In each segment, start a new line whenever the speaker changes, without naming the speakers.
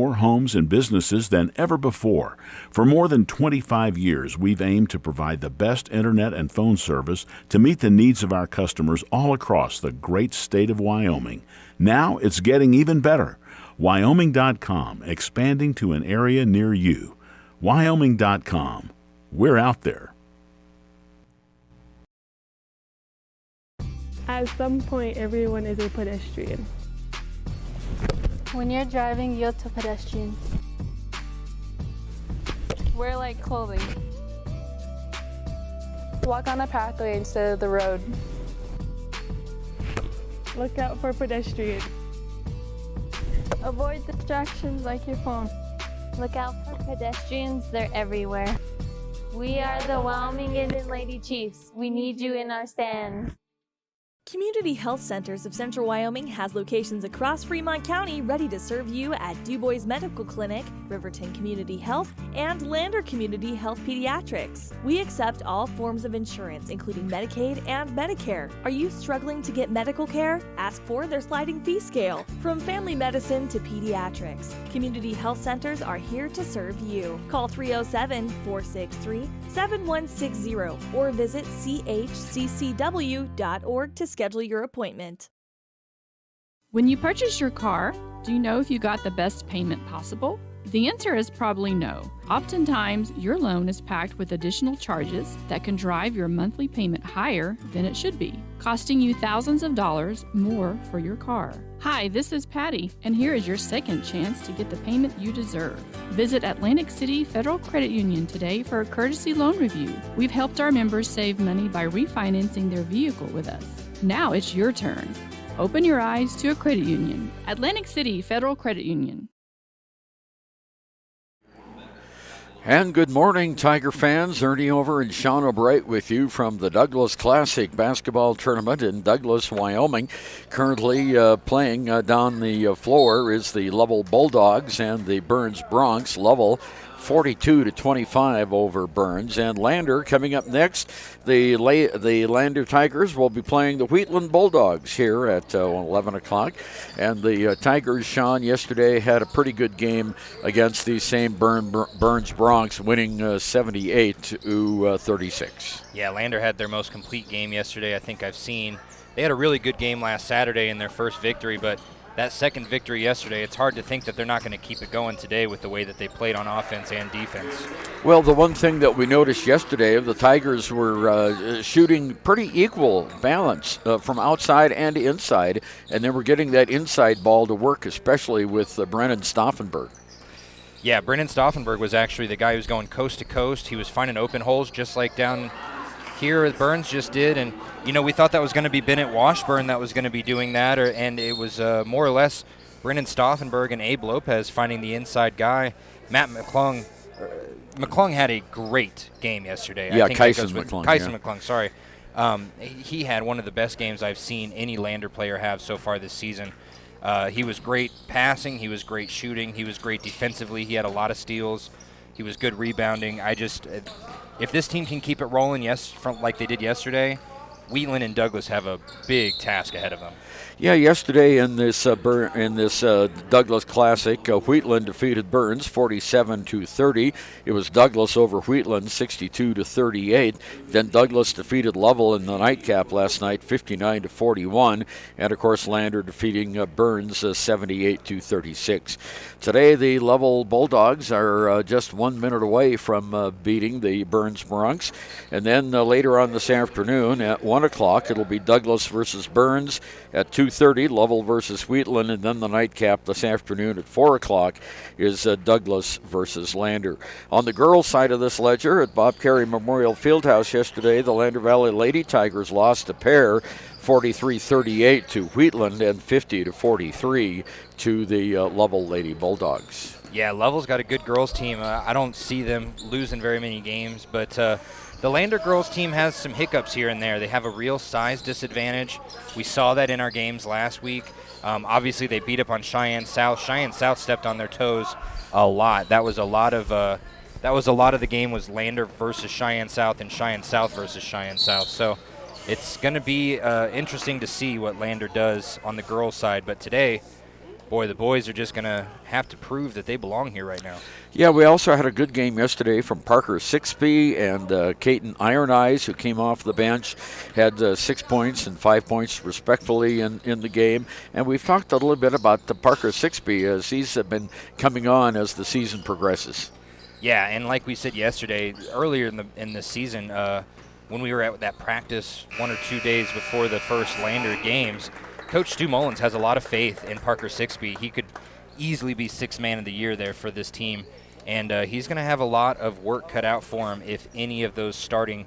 more homes and businesses than ever before. For more than 25 years, we've aimed to provide the best internet and phone service to meet the needs of our customers all across the great state of Wyoming. Now it's getting even better. Wyoming.com, expanding to an area near you. Wyoming.com. We're out there.
At some point, everyone is a pedestrian.
When you're driving, yield to pedestrians.
Wear light clothing.
Walk on a pathway instead of the road.
Look out for pedestrians.
Avoid distractions like your phone.
Look out for pedestrians, they're everywhere. We are the Wyoming Indian Lady Chiefs. We need you in our stand.
Community Health Centers of Central Wyoming has locations across Fremont County ready to serve you at DuBois Medical Clinic, Riverton Community Health, and Lander Community Health Pediatrics. We accept all forms of insurance, including Medicaid and Medicare. Are you struggling to get medical care? Ask for their sliding fee scale. From family medicine to pediatrics, Community Health Centers are here to serve you. Call 307-463-7160 or visit chccw.org to schedule your appointment.
When you purchase your car, do you know if you got the best payment possible? The answer is probably no. Oftentimes, your loan is packed with additional charges that can drive your monthly payment higher than it should be, costing you thousands of dollars more for your car. Hi, this is Patty, and here is your second chance to get the payment you deserve. Visit Atlantic City Federal Credit Union today for a courtesy loan review. We've helped our members save money by refinancing their vehicle with us. Now it's your turn. Open your eyes to a credit union. Atlantic City Federal Credit Union.
And good morning, Tiger fans. Ernie over and Shawn O'Bright with you from the Douglas Classic Basketball Tournament in Douglas, Wyoming. Currently playing down the floor is the Lovell Bulldogs and the Burns Broncs. Lovell 42-25 over Burns. And Lander coming up next. The Lander Tigers will be playing the Wheatland Bulldogs here at 11 o'clock. And the Tigers, Shawn, yesterday had a pretty good game against these same Burns Broncs, winning 78-36.
Yeah, Lander had their most complete game yesterday I think I've seen. They had a really good game last Saturday in their first victory, but that second victory yesterday, it's hard to think that they're not going to keep it going today with the way that they played on offense and defense.
Well, the one thing that we noticed yesterday, the Tigers were shooting pretty equal balance from outside and inside, and they were getting that inside ball to work, especially with Brennan Stauffenberg.
Yeah, Brennan Stauffenberg was actually the guy who was going coast to coast. He was finding open holes just like down here Burns just did, and we thought that was going to be Bennett Washburn that was going to be doing that, and it was more or less Brennan Stauffenberg and Abe Lopez finding the inside guy. Matt McClung had a great game yesterday.
Yeah,
Kyson
McClung,
sorry. He had one of the best games I've seen any Lander player have so far this season. He was great passing, he was great shooting, he was great defensively, he had a lot of steals, he was good rebounding. If this team can keep it rolling, like they did yesterday, Wheatland and Douglas have a big task ahead of them.
Yeah, yesterday in this Douglas Classic, Wheatland defeated Burns 47-30. It was Douglas over Wheatland 62-38. Then Douglas defeated Lovell in the nightcap last night 59-41, and of course Lander defeating Burns 78-36. Today the Lovell Bulldogs are just 1 minute away from beating the Burns Broncs, and then later on this afternoon at 1 o'clock it'll be Douglas versus Burns. At 2:30, Lovell versus Wheatland, and then the nightcap this afternoon at 4 o'clock is Douglas versus Lander. On the girls' side of this ledger, at Bob Carey Memorial Fieldhouse yesterday, the Lander Valley Lady Tigers lost a pair, 43-38 to Wheatland and 50-43 to the Lovell Lady Bulldogs.
Yeah, Lovell's got a good girls' team. I don't see them losing very many games, but the Lander girls team has some hiccups here and there. They have a real size disadvantage. We saw that in our games last week. Obviously, they beat up on Cheyenne South. Cheyenne South stepped on their toes a lot. That was a lot of the game was Lander versus Cheyenne South and Cheyenne South versus Cheyenne South. So it's going to be interesting to see what Lander does on the girls' side. But today, boy, the boys are just going to have to prove that they belong here right now.
Yeah, we also had a good game yesterday from Parker Sixby and Caton Iron Eyes, who came off the bench, had 6 points and 5 points respectively in the game. And we've talked a little bit about the Parker Sixby as he's been coming on as the season progresses.
Yeah, and like we said yesterday, earlier in the season, when we were at that practice 1 or 2 days before the first Lander games, Coach Stu Mullins has a lot of faith in Parker Sixby. He could easily be sixth man of the year there for this team, and he's going to have a lot of work cut out for him if any of those starting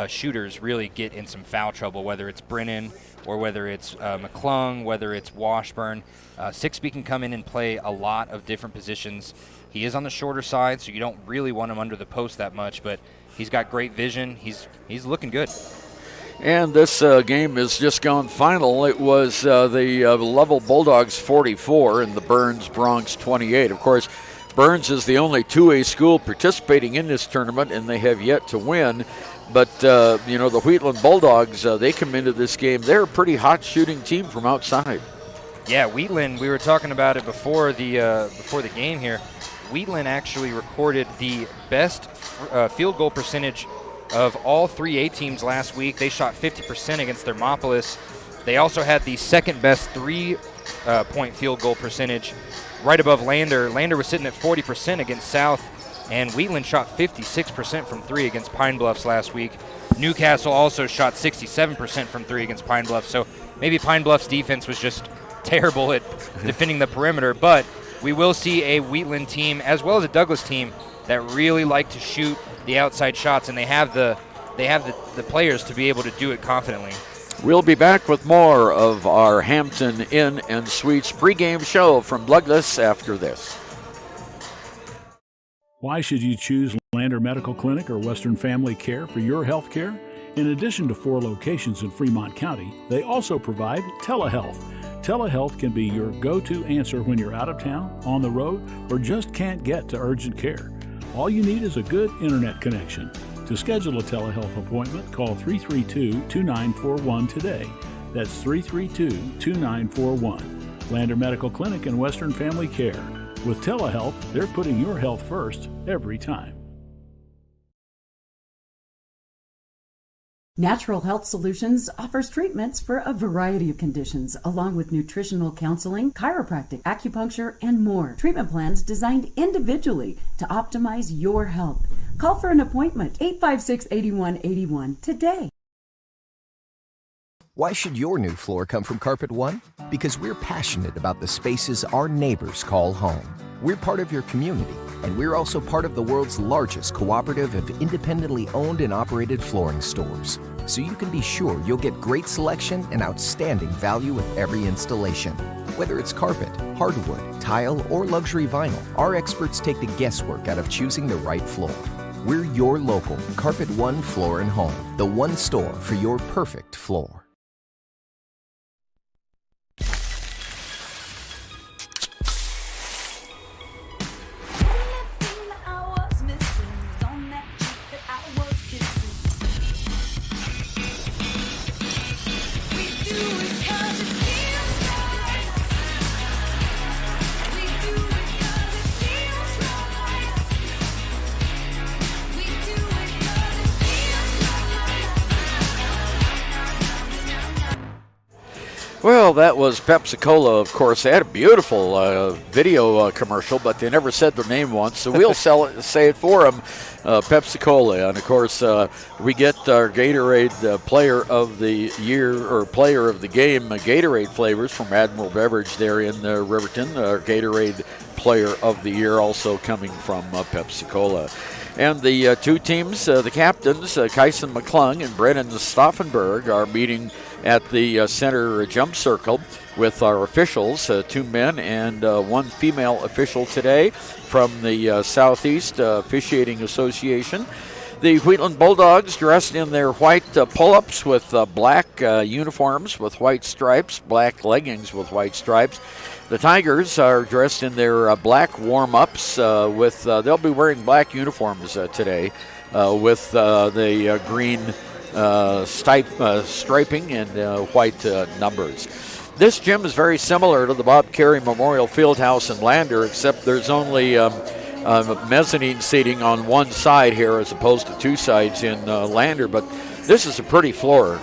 shooters really get in some foul trouble, whether it's Brennan or whether it's McClung, whether it's Washburn. Sixby can come in and play a lot of different positions. He is on the shorter side, so you don't really want him under the post that much, but he's got great vision. He's looking good.
And this game has just gone final. It was the Level Bulldogs 44 and the Burns Bronx 28. Of course, Burns is the only 2A school participating in this tournament, and they have yet to win. But, the Wheatland Bulldogs, they come into this game. They're a pretty hot shooting team from outside.
Yeah, Wheatland, we were talking about it before the game here. Wheatland actually recorded the best field goal percentage of all 3A teams last week. They shot 50% against Thermopolis. They also had the second best 3-point field goal percentage, right above Lander. Lander was sitting at 40% against South, and Wheatland shot 56% from 3 against Pine Bluffs last week. Newcastle also shot 67% from 3 against Pine Bluffs, so maybe Pine Bluffs defense was just terrible at defending the perimeter, but we will see a Wheatland team as well as a Douglas team that really like to shoot the outside shots, and they have the players to be able to do it confidently.
We'll be back with more of our Hampton Inn and Suites pregame show from Douglas after this.
Why should you choose Lander Medical Clinic or Western Family Care for your health care? In addition to 4 locations in Fremont County, they also provide telehealth. Telehealth can be your go-to answer when you're out of town, on the road, or just can't get to urgent care. All you need is a good internet connection. To schedule a telehealth appointment, call 332-2941 today. That's 332-2941. Lander Medical Clinic and Western Family Care. With telehealth, they're putting your health first every time.
Natural Health Solutions offers treatments for a variety of conditions, along with nutritional counseling, chiropractic, acupuncture, and more. Treatment plans designed individually to optimize your health. Call for an appointment, 856-8181 today.
Why should your new floor come from Carpet One? Because we're passionate about the spaces our neighbors call home. We're part of your community, and we're also part of the world's largest cooperative of independently owned and operated flooring stores. So you can be sure you'll get great selection and outstanding value with every installation. Whether it's carpet, hardwood, tile, or luxury vinyl, our experts take the guesswork out of choosing the right floor. We're your local Carpet One Floor and Home, the one store for your perfect floor.
Well, that was Pepsi-Cola, of course. They had a beautiful video commercial, but they never said their name once, so we'll say it for them, Pepsi-Cola. And, of course, we get our Gatorade Player of the Year or Player of the Game Gatorade flavors from Admiral Beverage there in Riverton. Our Gatorade Player of the Year also coming from Pepsi-Cola. And the two teams, the captains, Kyson McClung and Brennan Stauffenberg, are meeting at the center jump circle with our officials, 2 men and 1 female official today from the Southeast Officiating Association. The Wheatland Bulldogs dressed in their white pull-ups with black uniforms with white stripes, black leggings with white stripes. The Tigers are dressed in their black warm-ups with they'll be wearing black uniforms today with the green striping and white numbers. This gym is very similar to the Bob Carey Memorial Fieldhouse in Lander, except there's only mezzanine seating on one side here as opposed to two sides in Lander. But this is a pretty floor,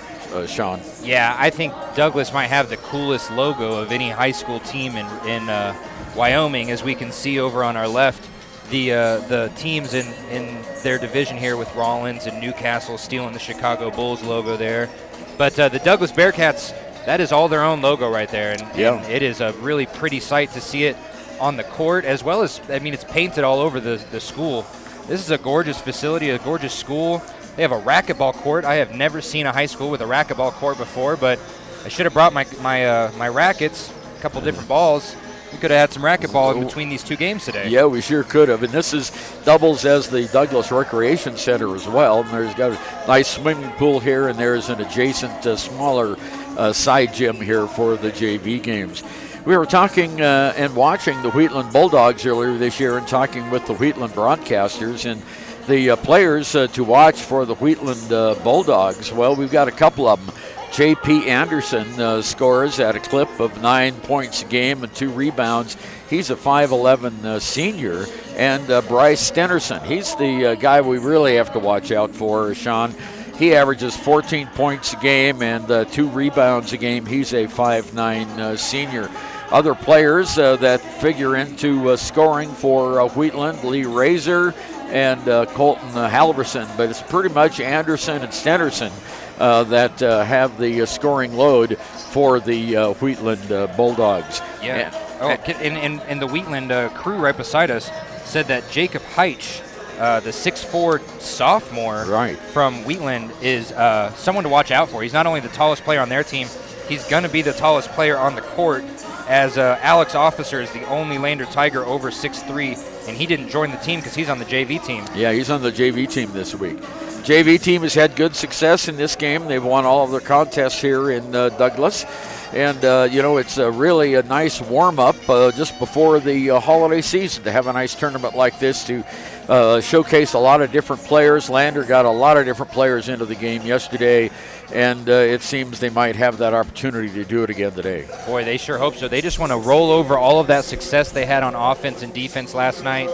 Shawn.
Yeah, I think Douglas might have the coolest logo of any high school team in Wyoming, as we can see over on our left. The teams in their division here with Rollins and Newcastle stealing the Chicago Bulls logo there. But the Douglas Bearcats, that is all their own logo right there. And it is a really pretty sight to see it on the court, as well as, I mean, it's painted all over the school. This is a gorgeous facility, a gorgeous school. They have a racquetball court. I have never seen a high school with a racquetball court before, but I should have brought my rackets, a couple different balls. We could have had some racquetball in between these two games today.
Yeah, we sure could have. And this is doubles as the Douglas Recreation Center as well. And there's got a nice swimming pool here, and there's an adjacent smaller side gym here for the JV games. We were talking and watching the Wheatland Bulldogs earlier this year and talking with the Wheatland broadcasters. And the players to watch for the Wheatland Bulldogs, well, we've got a couple of them. J.P. Anderson scores at a clip of 9 points a game and 2 rebounds. He's a 5'11 senior. And Bryce Stenerson, he's the guy we really have to watch out for, Shawn. He averages 14 points a game and 2 rebounds a game. He's a 5'9 senior. Other players that figure into scoring for Wheatland, Lee Razor and Colton Halverson. But it's pretty much Anderson and Stenerson that have the scoring load for the Wheatland Bulldogs.
Yeah. And the Wheatland crew right beside us said that Jacob Heitch, the 6'4 sophomore from Wheatland, is someone to watch out for. He's not only the tallest player on their team, he's going to be the tallest player on the court, as Alex Officer is the only Lander Tiger over 6'3", and he didn't join the team because he's on the JV team.
Yeah, he's on the JV team this week. JV team has had good success in this game. They've won all of their contests here in Douglas. And, it's really a nice warm-up just before the holiday season to have a nice tournament like this to showcase a lot of different players. Lander got a lot of different players into the game yesterday, and it seems they might have that opportunity to do it again today.
Boy, they sure hope so. They just want to roll over all of that success they had on offense and defense last night.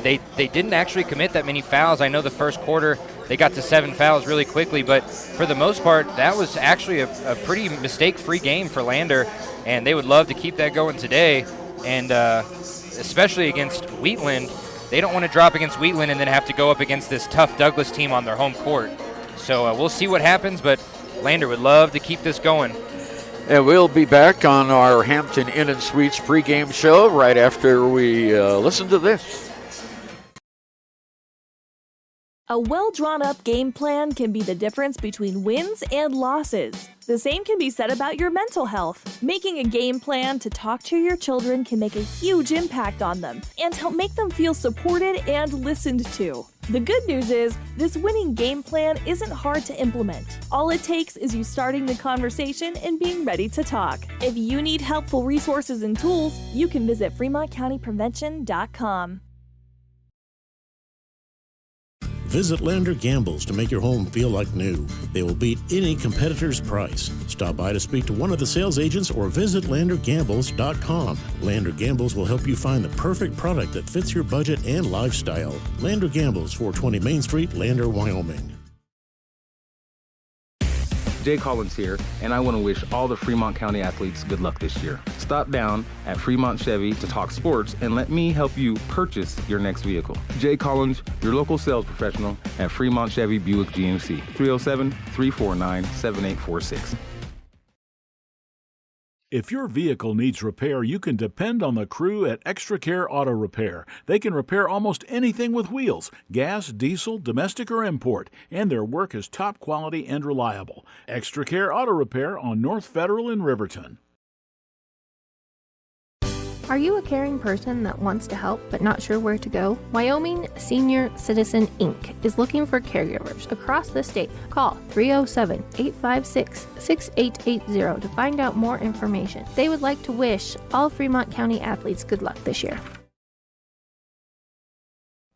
They didn't actually commit that many fouls. I know the first quarter they got to 7 fouls really quickly, but for the most part, that was actually a pretty mistake-free game for Lander, and they would love to keep that going today. And especially against Wheatland, they don't want to drop against Wheatland and then have to go up against this tough Douglas team on their home court. So we'll see what happens, but Lander would love to keep this going.
And we'll be back on our Hampton Inn and Suites pregame show right after we listen to this.
A well-drawn-up game plan can be the difference between wins and losses. The same can be said about your mental health. Making a game plan to talk to your children can make a huge impact on them and help make them feel supported and listened to. The good news is, this winning game plan isn't hard to implement. All it takes is you starting the conversation and being ready to talk. If you need helpful resources and tools, you can visit FremontCountyPrevention.com.
Visit Lander Gambles to make your home feel like new. They will beat any competitor's price. Stop by to speak to one of the sales agents or visit LanderGambles.com. Lander Gambles will help you find the perfect product that fits your budget and lifestyle. Lander Gambles, 420 Main Street, Lander, Wyoming.
Jay Collins here, and I want to wish all the Fremont County athletes good luck this year. Stop down at Fremont Chevy to talk sports and let me help you purchase your next vehicle. Jay Collins, your local sales professional at Fremont Chevy Buick GMC, 307-349-7846.
If your vehicle needs repair, you can depend on the crew at Extra Care Auto Repair. They can repair almost anything with wheels, gas, diesel, domestic, or import, and their work is top quality and reliable. Extra Care Auto Repair on North Federal in Riverton.
Are you a caring person that wants to help but not sure where to go? Wyoming Senior Citizen Inc. is looking for caregivers across the state. Call 307-856-6880 to find out more information. They would like to wish all Fremont County athletes good luck this year.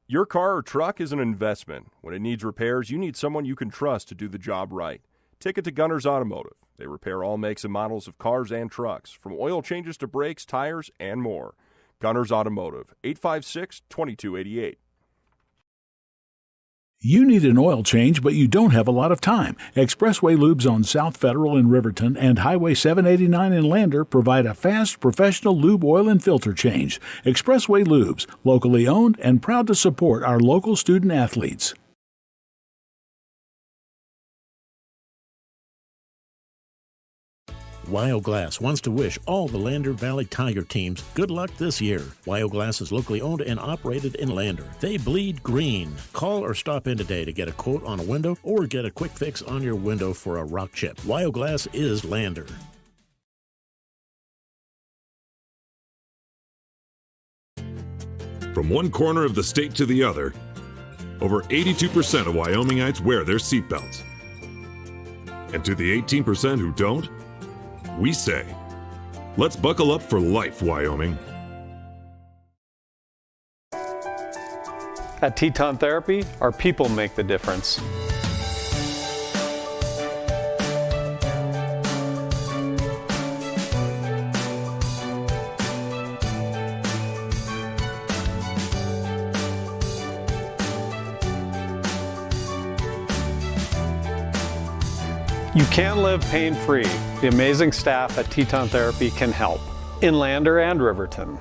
Your car or truck is an investment. When it needs repairs, you need someone you can trust to do the job right. Take it to Gunner's Automotive. They repair all makes and models of cars and trucks, from oil changes to brakes, tires, and more. Gunner's Automotive, 856-2288.
You need an oil change, but you don't have a lot of time. Expressway Lubes on South Federal in Riverton and Highway 789 in Lander provide a fast, professional lube, oil, and filter change. Expressway Lubes, locally owned and proud to support our local student athletes.
Wyoglass wants to wish all the Lander Valley Tiger teams good luck this year. Wyoglass is locally owned and operated in Lander. They bleed green. Call or stop in today to get a quote on a window or get a quick fix on your window for a rock chip. Wyoglass is Lander.
From one corner of the state to the other, over 82% of Wyomingites wear their seatbelts. And to the 18% who don't, we say, let's buckle up for life, Wyoming.
At Teton Therapy, our people make the difference. You can live pain-free. The amazing staff at Teton Therapy can help in Lander and Riverton.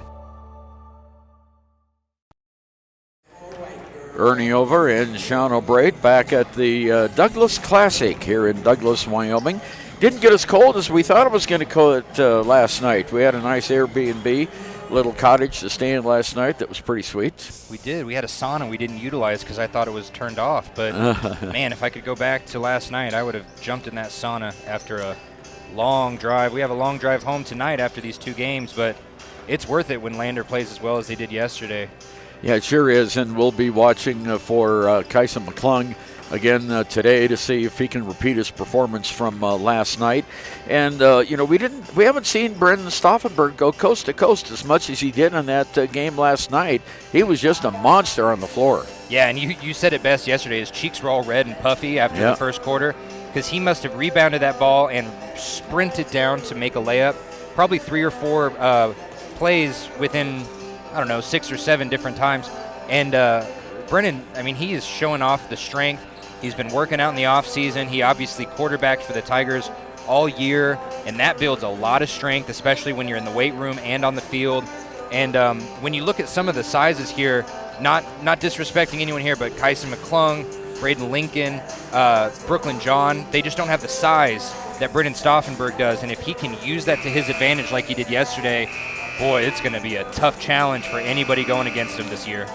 Ernie over and Shawn O'Brate back at the Douglas Classic here in Douglas, Wyoming. Didn't get as cold as we thought it was going to get last night. We had a nice Airbnb little cottage to stay in last night that was pretty sweet.
We did. We had a sauna we didn't utilize because I thought it was turned off. But, man, if I could go back to last night, I would have jumped in that sauna after a long drive. We have a long drive home tonight after these two games, but it's worth it when Lander plays as well as they did yesterday.
Yeah, it sure is, and we'll be watching for Kyson McClung again today to see if he can repeat his performance from last night. And we haven't seen Brendan Stauffenberg go coast to coast as much as he did in that game last night. He was just a monster on the floor.
Yeah, and you said it best yesterday. His cheeks were all red and puffy after the first quarter because he must have rebounded that ball and sprinted down to make a layup. Probably 3 or 4 plays within, 6 or 7 different times. And Brennan, he is showing off the strength. He's been working out in the offseason. He obviously quarterbacked for the Tigers all year, and that builds a lot of strength, especially when you're in the weight room and on the field. And when you look at some of the sizes here, not disrespecting anyone here, but Kyson McClung, Braden Lincoln, Brooklyn John, they just don't have the size that Brendan Stauffenberg does. And if he can use that to his advantage like he did yesterday, boy, it's going to be a tough challenge for anybody going against him this year.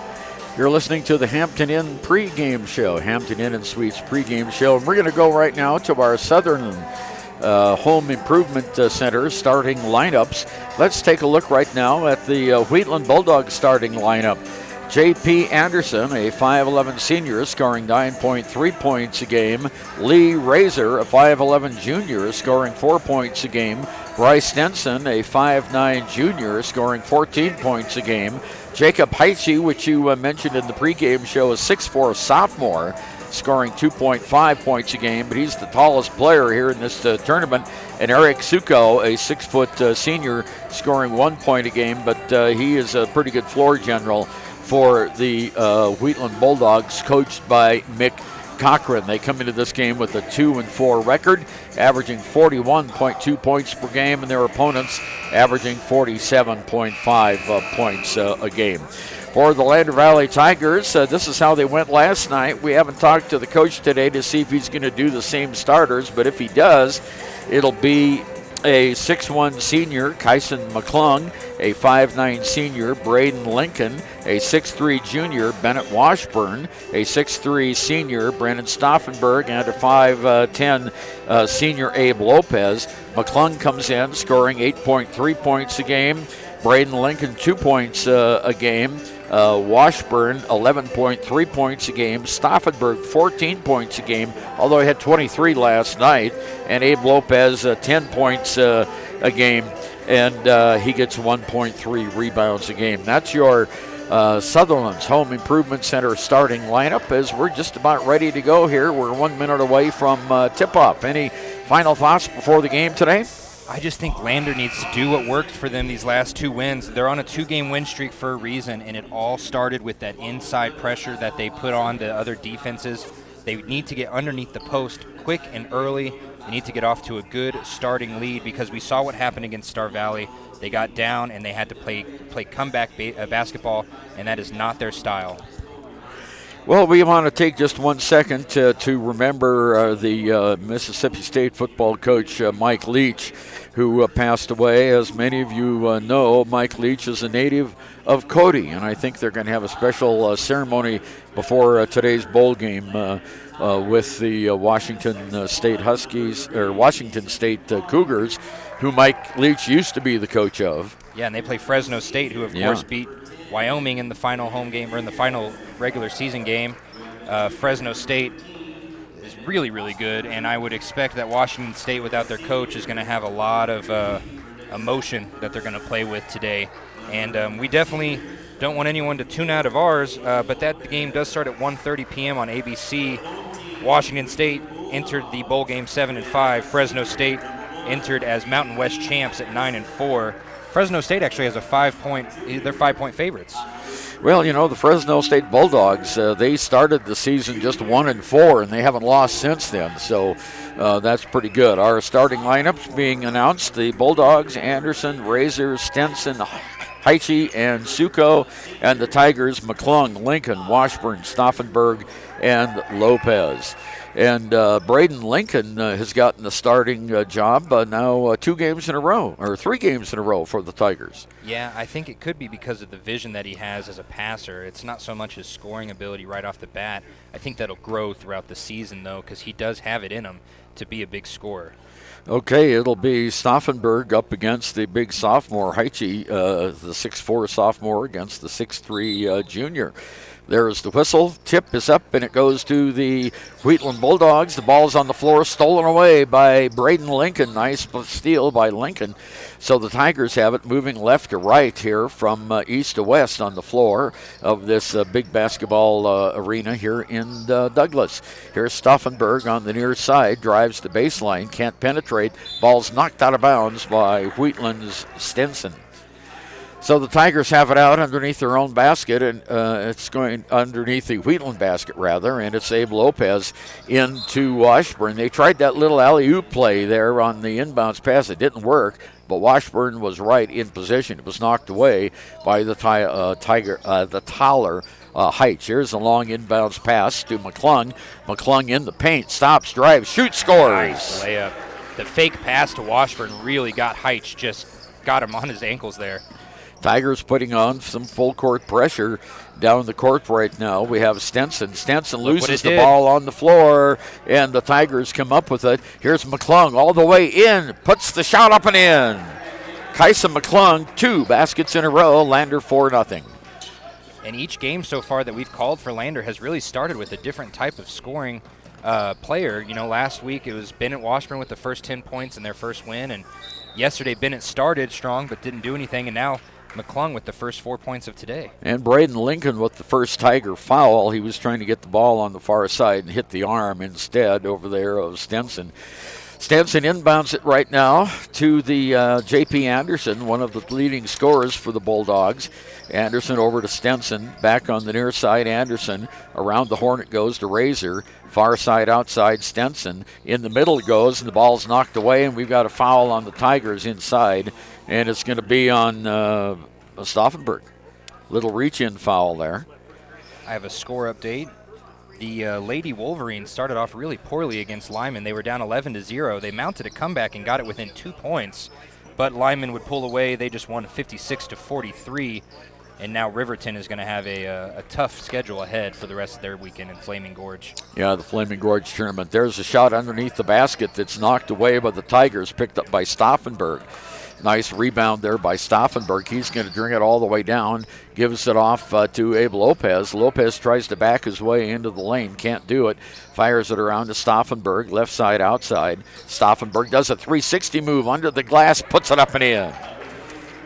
You're listening to the Hampton Inn pregame show, Hampton Inn and Suites pregame show. And we're going to go right now to our Southern Home Improvement Center starting lineups. Let's take a look right now at the Wheatland Bulldogs starting lineup. J.P. Anderson, a 5'11 senior, scoring 9.3 points a game. Lee Razor, a 5'11 junior, scoring 4 points a game. Bryce Stenson, a 5'9 junior, scoring 14 points a game. Jacob Heitze, which you mentioned in the pregame show, a 6'4 sophomore, scoring 2.5 points a game, but he's the tallest player here in this tournament. And Eric Suko, a 6' senior, scoring 1 point a game, but he is a pretty good floor general for the Wheatland Bulldogs, coached by Mick Cochran. They come into this game with a 2-4 record, averaging 41.2 points per game, and their opponents averaging 47.5 points a game. For the Lander Valley Tigers, this is how they went last night. We haven't talked to the coach today to see if he's going to do the same starters, but if he does, it'll be a 6'1 senior, Kyson McClung, a 5'9 senior, Braden Lincoln, a 6'3 junior, Bennett Washburn, a 6'3 senior, Brandon Stauffenberg, and a 5'10 senior, Abe Lopez. McClung comes in, scoring 8.3 points a game. Braden Lincoln, 2 points a game. Washburn, 11.3 points a game. Stauffenberg, 14 points a game, although he had 23 last night. And Abe Lopez, 10 points a game, and he gets 1.3 rebounds a game. That's your Sutherland's Home Improvement Center starting lineup as we're just about ready to go here. We're 1 minute away from tip-off. Any final thoughts before the game today?
I just think Lander needs to do what worked for them these last 2 wins. They're on a 2-game win streak for a reason, and it all started with that inside pressure that they put on to other defenses. They need to get underneath the post quick and early. They need to get off to a good starting lead because we saw what happened against Star Valley. They got down and they had to play comeback basketball, and that is not their style.
Well, we want to take just 1 second to remember the Mississippi State football coach, Mike Leach, who passed away. As many of you know, Mike Leach is a native of Cody, and I think they're going to have a special ceremony before today's bowl game with the Washington State Huskies, or Washington State Cougars, who Mike Leach used to be the coach of.
Yeah, and they play Fresno State, who of course beat Wyoming in the final home game, or in the final regular season game. Fresno State is really, really good, and I would expect that Washington State without their coach is going to have a lot of emotion that they're going to play with today. And we definitely don't want anyone to tune out of ours, but that game does start at 1:30 p.m. on ABC. Washington State entered the bowl game 7-5. Fresno State entered as Mountain West champs at 9-4. Fresno State actually has they're 5-point favorites.
Well, you know, the Fresno State Bulldogs, they started the season just 1-4, and they haven't lost since then, so that's pretty good. Our starting lineups being announced: the Bulldogs, Anderson, Razor, Stenson, Heiche, and Suko, and the Tigers, McClung, Lincoln, Washburn, Stauffenberg, and Lopez. And Braden Lincoln has gotten the starting job now 2 games in a row, or 3 games in a row for the Tigers.
Yeah, I think it could be because of the vision that he has as a passer. It's not so much his scoring ability right off the bat. I think that'll grow throughout the season, though, because he does have it in him to be a big scorer.
Okay, it'll be Stauffenberg up against the big sophomore, Heiche, the 6'4 sophomore against the 6'3 junior. There's the whistle. Tip is up, and it goes to the Wheatland Bulldogs. The ball's on the floor, stolen away by Braden Lincoln. Nice steal by Lincoln. So the Tigers have it moving left to right here from east to west on the floor of this big basketball arena here in Douglas. Here's Stauffenberg on the near side, drives the baseline, can't penetrate. Ball's knocked out of bounds by Wheatland's Stenson. So the Tigers have it out underneath their own basket, and it's going underneath the Wheatland basket, rather, and it's Abe Lopez into Washburn. They tried that little alley-oop play there on the inbounds pass. It didn't work, but Washburn was right in position. It was knocked away by the taller Heights. Here's a long inbounds pass to McClung. McClung in the paint, stops, drives, shoots, scores.
Nice layup. The fake pass to Washburn really got Heights, just got him on his ankles there.
Tigers putting on some full court pressure down the court right now. We have Stenson. Stenson loses the ball on the floor, and the Tigers come up with it. Here's McClung all the way in, puts the shot up and in. Kaisa McClung, 2 baskets in a row. Lander 4-0.
And each game so far that we've called for Lander has really started with a different type of scoring player. You know, last week it was Bennett Washburn with the first 10 points in their first win, and yesterday Bennett started strong but didn't do anything, and now McClung with the first 4 points of today.
And Braden Lincoln with the first Tiger foul. He was trying to get the ball on the far side and hit the arm instead over there of Stenson. Stenson inbounds it right now to the J.P. Anderson, one of the leading scorers for the Bulldogs. Anderson over to Stenson, back on the near side. Anderson around the horn, it goes to Razor. Far side outside Stenson. In the middle it goes, and the ball's knocked away, and we've got a foul on the Tigers inside, and it's going to be on Stauffenberg. Little reach-in foul there.
I have a score update. The Lady Wolverines started off really poorly against Lyman. They were down 11-0. They mounted a comeback and got it within 2 points, but Lyman would pull away. They just won 56-43. And now Riverton is going to have a tough schedule ahead for the rest of their weekend in Flaming Gorge. Yeah, the Flaming Gorge tournament. There's a shot underneath the basket that's knocked away by the Tigers, picked up by Stauffenberg. Nice rebound there by Stauffenberg. He's going to bring it all the way down, gives it off to Abe Lopez. Lopez tries to back his way into the lane, can't do it. Fires it around to Stauffenberg, left side, outside. Stauffenberg does a 360 move under the glass, puts it up and in.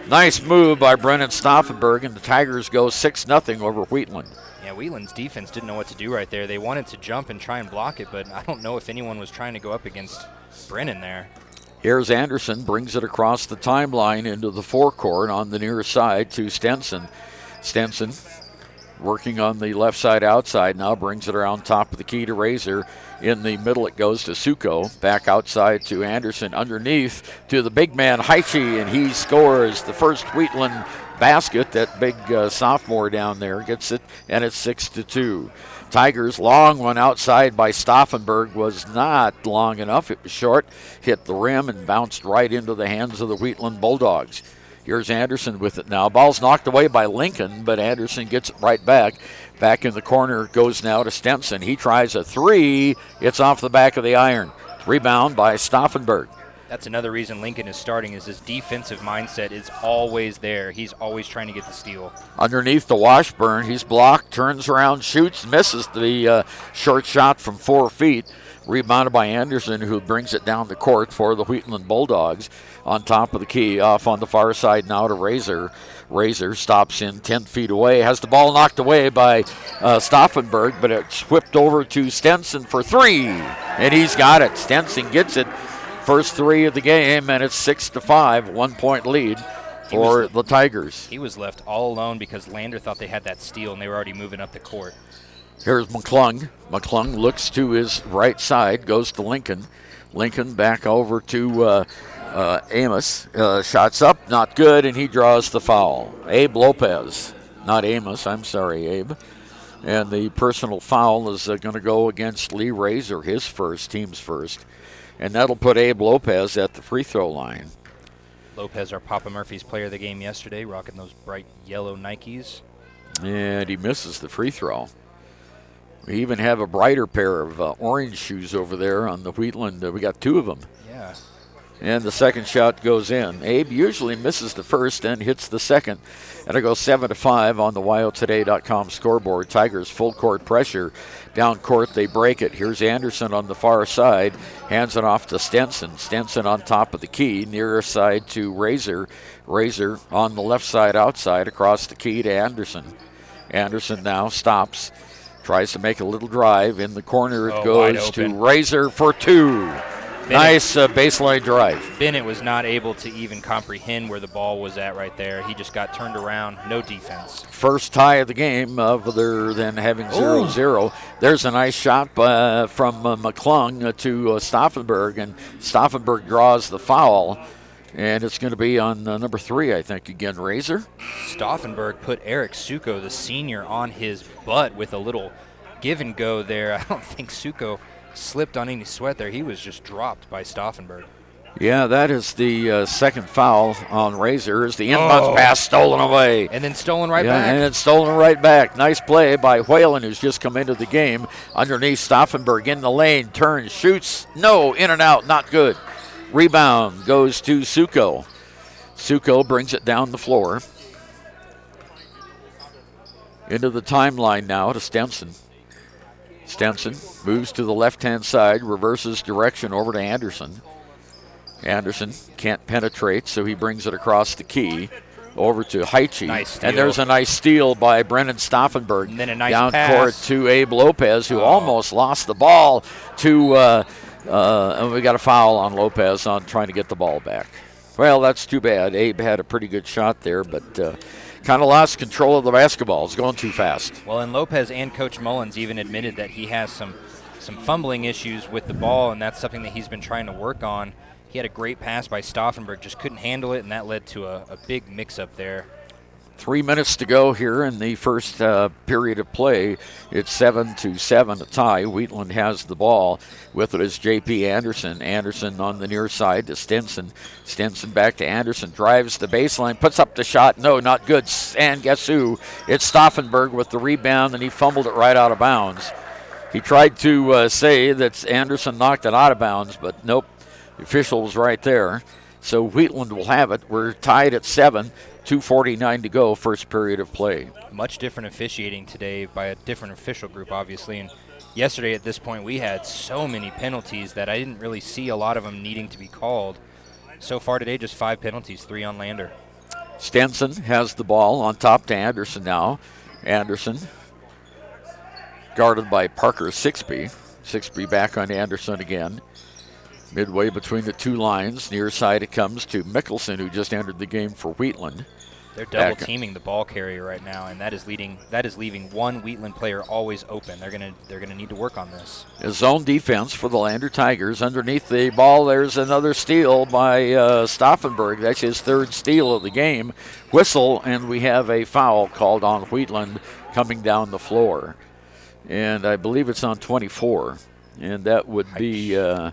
Nice move by Brennan Stauffenberg, and the Tigers go 6-0 over Wheatland.
Yeah, Wheatland's defense didn't know what to do right there. They wanted to jump and try and block it, but I don't know if anyone was trying to go up against Brennan there.
Here's Anderson, brings it across the timeline into the forecourt on the near side to Stenson. Stenson working on the left side outside now, brings it around top of the key to Razor. In the middle it goes to Suko. Back outside to Anderson. Underneath to the big man Haichi, and he scores the first Wheatland basket. That big sophomore down there gets it, and it's 6-2. Tigers, long one outside by Stauffenberg was not long enough. It was short, hit the rim, and bounced right into the hands of the Wheatland Bulldogs. Here's Anderson with it now. Ball's knocked away by Lincoln, but Anderson gets it right back. Back in the corner goes now to Stenson. He tries a three. It's off the back of the iron. Rebound by Stauffenberg.
That's another reason Lincoln is starting, is his defensive mindset is always there. He's always trying to get the steal.
Underneath the Washburn, he's blocked, turns around, shoots, misses the short shot from 4 feet. Rebounded by Anderson, who brings it down the court for the Wheatland Bulldogs. On top of the key, off on the far side now to Razor. Razor stops in 10 feet away, has the ball knocked away by Stauffenberg, but it's whipped over to Stenson for three, and he's got it. Stenson gets it. First three of the game, and it's 6-5, 1 point lead for the Tigers.
He was left all alone because Lander thought they had that steal, and they were already moving up the court.
Here's McClung. McClung looks to his right side, goes to Lincoln. Lincoln back over to Amos. Shots up, not good, and he draws the foul. Abe Lopez, not Amos, I'm sorry, Abe. And the personal foul is going to go against Lee Razor, his first, team's first. And that'll put Abe Lopez at the free throw line.
Lopez, our Papa Murphy's player of the game yesterday, rocking those bright yellow Nikes.
And he misses the free throw. We even have a brighter pair of orange shoes over there on the Wheatland. We got two of them.
Yeah.
And the second shot goes in. Abe usually misses the first and hits the second. And it goes 7-5 on the WyoToday.com scoreboard. Tigers full court pressure. Down court, they break it. Here's Anderson on the far side. Hands it off to Stenson. Stenson on top of the key. Nearer side to Razor. Razor on the left side outside across the key to Anderson. Anderson now stops. Tries to make a little drive. In the corner it goes to Razor for two. Bennett, nice baseline drive.
Bennett was not able to even comprehend where the ball was at right there. He just got turned around, no defense.
First tie of the game, other than having 0-0. There's a nice shot from McClung to Stauffenberg, and Stauffenberg draws the foul. And it's going to be on number 3, I think, again, Razor.
Stauffenberg put Eric Suko, the senior, on his butt with a little give and go there. I don't think Suko slipped on any sweat there. He was just dropped by Stauffenberg.
Yeah, that is the second foul on Razor. Is the inbounds pass stolen away.
And then stolen right back.
And then stolen right back. Nice play by Whalen, who's just come into the game. Underneath Stauffenberg in the lane, turns, shoots. No, in and out, not good. Rebound goes to Suko. Suko brings it down the floor. Into the timeline now to Stenson. Stenson moves to the left-hand side, reverses direction over to Anderson. Anderson can't penetrate, so he brings it across the key over to Haichi.
Nice
and there's a nice steal by Brennan Stauffenberg.
And then a nice
down
pass.
Court to Abe Lopez, who almost lost the ball to, and we got a foul on Lopez on trying to get the ball back. Well, that's too bad. Abe had a pretty good shot there, but kind of lost control of the basketball. It's going too fast.
Well, and Lopez and Coach Mullins even admitted that he has some fumbling issues with the ball, and that's something that he's been trying to work on. He had a great pass by Stauffenberg, just couldn't handle it, and that led to a big mix-up there.
3 minutes to go here in the first period of play. It's 7-7, a tie. Wheatland has the ball. With it is J.P. Anderson. Anderson on the near side to Stinson. Stinson back to Anderson. Drives the baseline, puts up the shot. No, not good. And guess who? It's Stauffenberg with the rebound, and he fumbled it right out of bounds. He tried to say that Anderson knocked it out of bounds, but nope. The official was right there. So Wheatland will have it. We're tied at 7. 2:49 to go, first period of play.
Much different officiating today by a different official group, obviously. And yesterday at this point, we had so many penalties that I didn't really see a lot of them needing to be called. So far today, just 5 penalties, 3 on Lander.
Stenson has the ball on top to Anderson now. Anderson guarded by Parker Sixby. Sixby back on Anderson again. Midway between the two lines, near side it comes to Mickelson, who just entered the game for Wheatland.
They're double teaming the ball carrier right now, and that is leaving one Wheatland player always open. They're gonna need to work on this.
A zone defense for the Lander Tigers. Underneath the ball, there's another steal by Stauffenberg. That's his third steal of the game. Whistle, and we have a foul called on Wheatland coming down the floor. And I believe it's on 24. And that would be the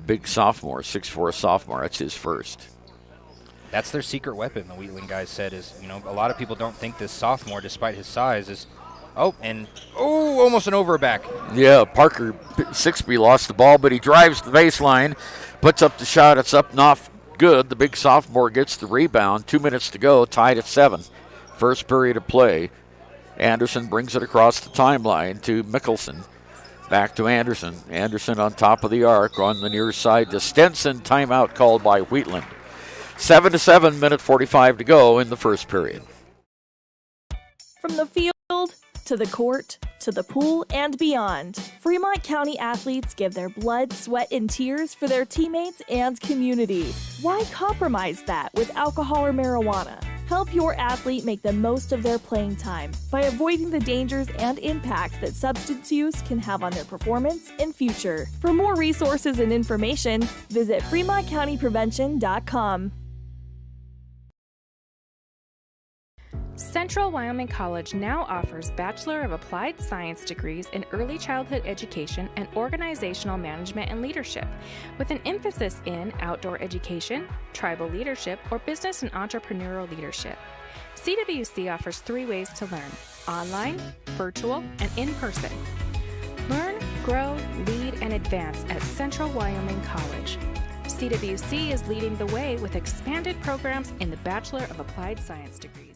big sophomore, 6'4" sophomore. That's his first.
That's their secret weapon, the Wheatland guys said, is, a lot of people don't think this sophomore, despite his size, is, almost an overback.
Yeah, Parker Sixby lost the ball, but he drives the baseline, puts up the shot. It's up and off good. The big sophomore gets the rebound. 2 minutes to go, tied at 7. First period of play. Anderson brings it across the timeline to Mickelson. Back to Anderson. Anderson on top of the arc on the near side to Stenson. Timeout called by Wheatland. 7-7, minute 45 to go in the first period.
From the field to the court to the pool and beyond, Fremont County athletes give their blood, sweat, and tears for their teammates and community. Why compromise that with alcohol or marijuana? Help your athlete make the most of their playing time by avoiding the dangers and impact that substance use can have on their performance and future. For more resources and information, visit FremontCountyPrevention.com.
Central Wyoming College now offers Bachelor of Applied Science degrees in Early Childhood Education and Organizational Management and Leadership, with an emphasis in outdoor education, tribal leadership, or business and entrepreneurial leadership. CWC offers 3 ways to learn: online, virtual, and in person. Learn, grow, lead, and advance at Central Wyoming College. CWC is leading the way with expanded programs in the Bachelor of Applied Science degrees.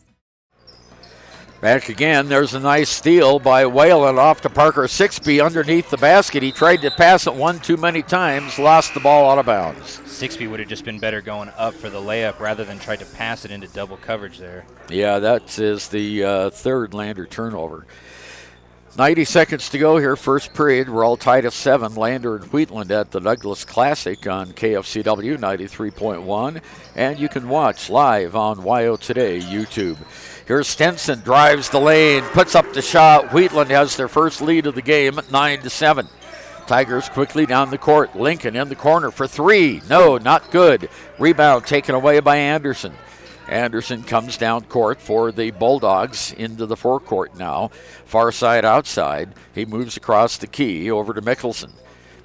Back again, there's a nice steal by Whalen off to Parker Sixby underneath the basket. He tried to pass it one too many times, lost the ball out of bounds.
Sixby would have just been better going up for the layup rather than try to pass it into double coverage there.
Yeah, that is the third Lander turnover. 90 seconds to go here, first period. We're all tied at 7. Lander and Wheatland at the Douglas Classic on KFCW 93.1. And you can watch live on YO Today YouTube. Here's Stenson, drives the lane, puts up the shot. Wheatland has their first lead of the game at 9-7. Tigers quickly down the court. Lincoln in the corner for 3. No, not good. Rebound taken away by Anderson. Anderson comes down court for the Bulldogs into the forecourt now. Far side outside. He moves across the key over to Mickelson.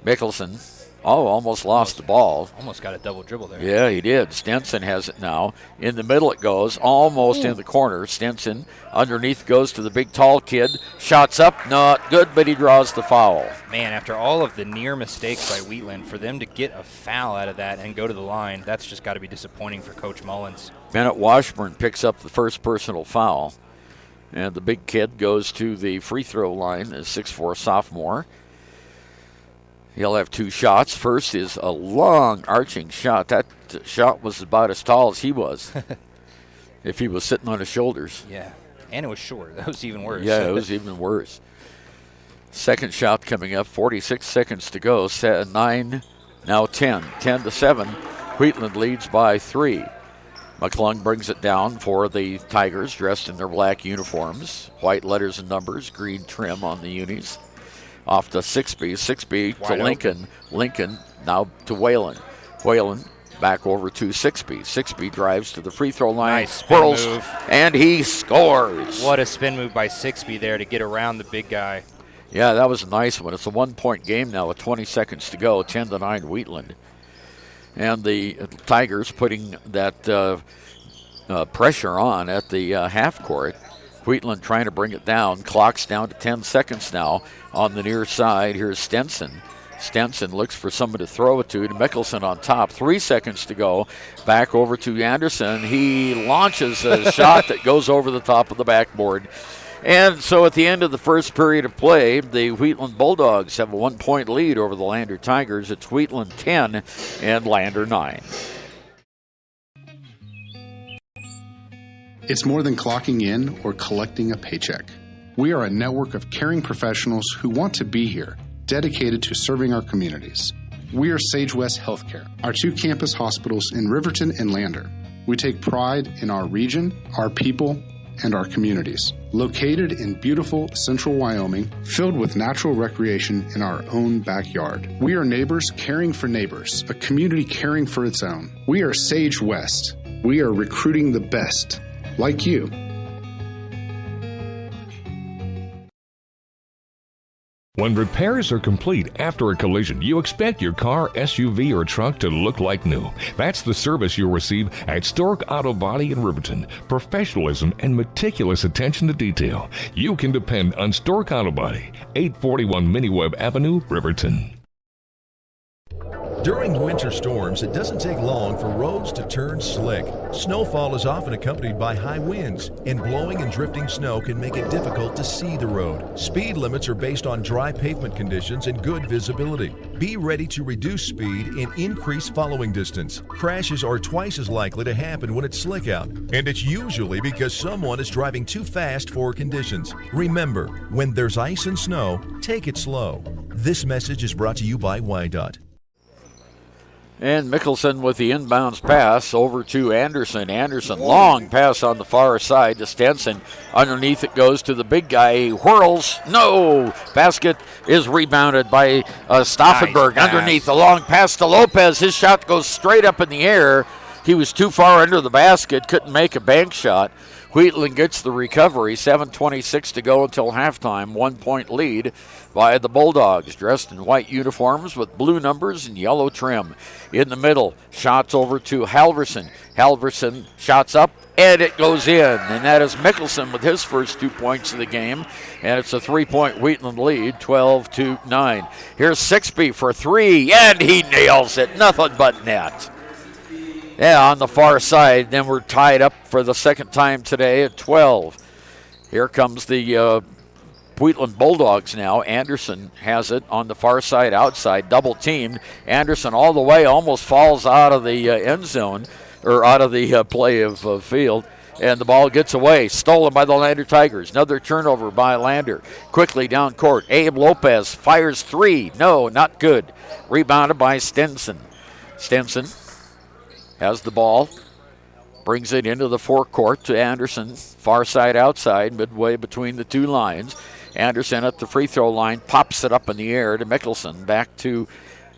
Mickelson, almost lost the ball.
Almost got a double dribble there.
Yeah, he did. Stenson has it now. In the middle it goes, almost in the corner. Stenson underneath goes to the big tall kid. Shots up, not good, but he draws the foul.
Man, after all of the near mistakes by Wheatland, for them to get a foul out of that and go to the line, that's just got to be disappointing for Coach Mullins.
Bennett Washburn picks up the first personal foul. And the big kid goes to the free throw line, a 6'4" sophomore. He'll have 2 shots. First is a long arching shot. That shot was about as tall as he was if he was sitting on his shoulders.
Yeah, and it was short. That was even worse.
Yeah, it was even worse. Second shot coming up, 46 seconds to go. 9, now 10. 10-7. Wheatland leads by 3. McClung brings it down for the Tigers, dressed in their black uniforms. White letters and numbers, green trim on the unis. Off to Sixby. Sixby to Lincoln. Lincoln now to Whalen. Whalen back over to Sixby. Sixby drives to the free throw line.
Nice spin
whirls,
move.
and he scores.
What a spin move by Sixby there to get around the big guy.
Yeah, that was a nice one. It's a 1-point game now with 20 seconds to go. 10-9 Wheatland. And the Tigers putting that pressure on at the half court. Wheatland trying to bring it down. Clock's down to 10 seconds now on the near side. Here's Stenson. Stenson looks for someone to throw it to. Mickelson on top. 3 seconds to go. Back over to Anderson. He launches a shot that goes over the top of the backboard. And so at the end of the first period of play, the Wheatland Bulldogs have a 1-point lead over the Lander Tigers. It's Wheatland 10 and Lander 9.
It's more than clocking in or collecting a paycheck. We are a network of caring professionals who want to be here, dedicated to serving our communities. We are Sage West Healthcare, our 2 campus hospitals in Riverton and Lander. We take pride in our region, our people, and our communities. Located in beautiful central Wyoming, filled with natural recreation in our own backyard. We are neighbors caring for neighbors, a community caring for its own. We are Sage West. We are recruiting the best, like you.
When repairs are complete after a collision, you expect your car, SUV, or truck to look like new. That's the service you'll receive at Stork Auto Body in Riverton. Professionalism and meticulous attention to detail. You can depend on Stork Auto Body, 841 Miniweb Avenue, Riverton.
During winter storms, it doesn't take long for roads to turn slick. Snowfall is often accompanied by high winds, and blowing and drifting snow can make it difficult to see the road. Speed limits are based on dry pavement conditions and good visibility. Be ready to reduce speed and increase following distance. Crashes are twice as likely to happen when it's slick out, and it's usually because someone is driving too fast for conditions. Remember, when there's ice and snow, take it slow. This message is brought to you by WYDOT.
And Mickelson with the inbounds pass over to Anderson. Anderson, long pass on the far side to Stenson. Underneath it goes to the big guy. He whirls. No! Basket is rebounded by Stauffenberg. Nice underneath the long pass to Lopez. His shot goes straight up in the air. He was too far under the basket. Couldn't make a bank shot. Wheatland gets the recovery. 7:26 to go until halftime. 1 point lead by the Bulldogs, dressed in white uniforms with blue numbers and yellow trim. In the middle, shots over to Halverson. Halverson shots up, and it goes in. And that is Mickelson with his first 2 points of the game. And it's a 3-point Wheatland lead, 12-9. Here's Sixby for 3, and he nails it. Nothing but net. Yeah, on the far side. Then we're tied up for the second time today at 12. Here comes the Wheatland Bulldogs now. Anderson has it on the far side outside, double teamed. Anderson all the way, almost falls out of the end zone, or out of the play of field. And the ball gets away, stolen by the Lander Tigers. Another turnover by Lander. Quickly down court, Abe Lopez fires 3. No, not good. Rebounded by Stenson. Stenson has the ball, brings it into the forecourt to Anderson, far side outside, midway between the two lines. Anderson at the free throw line, pops it up in the air to Mickelson. Back to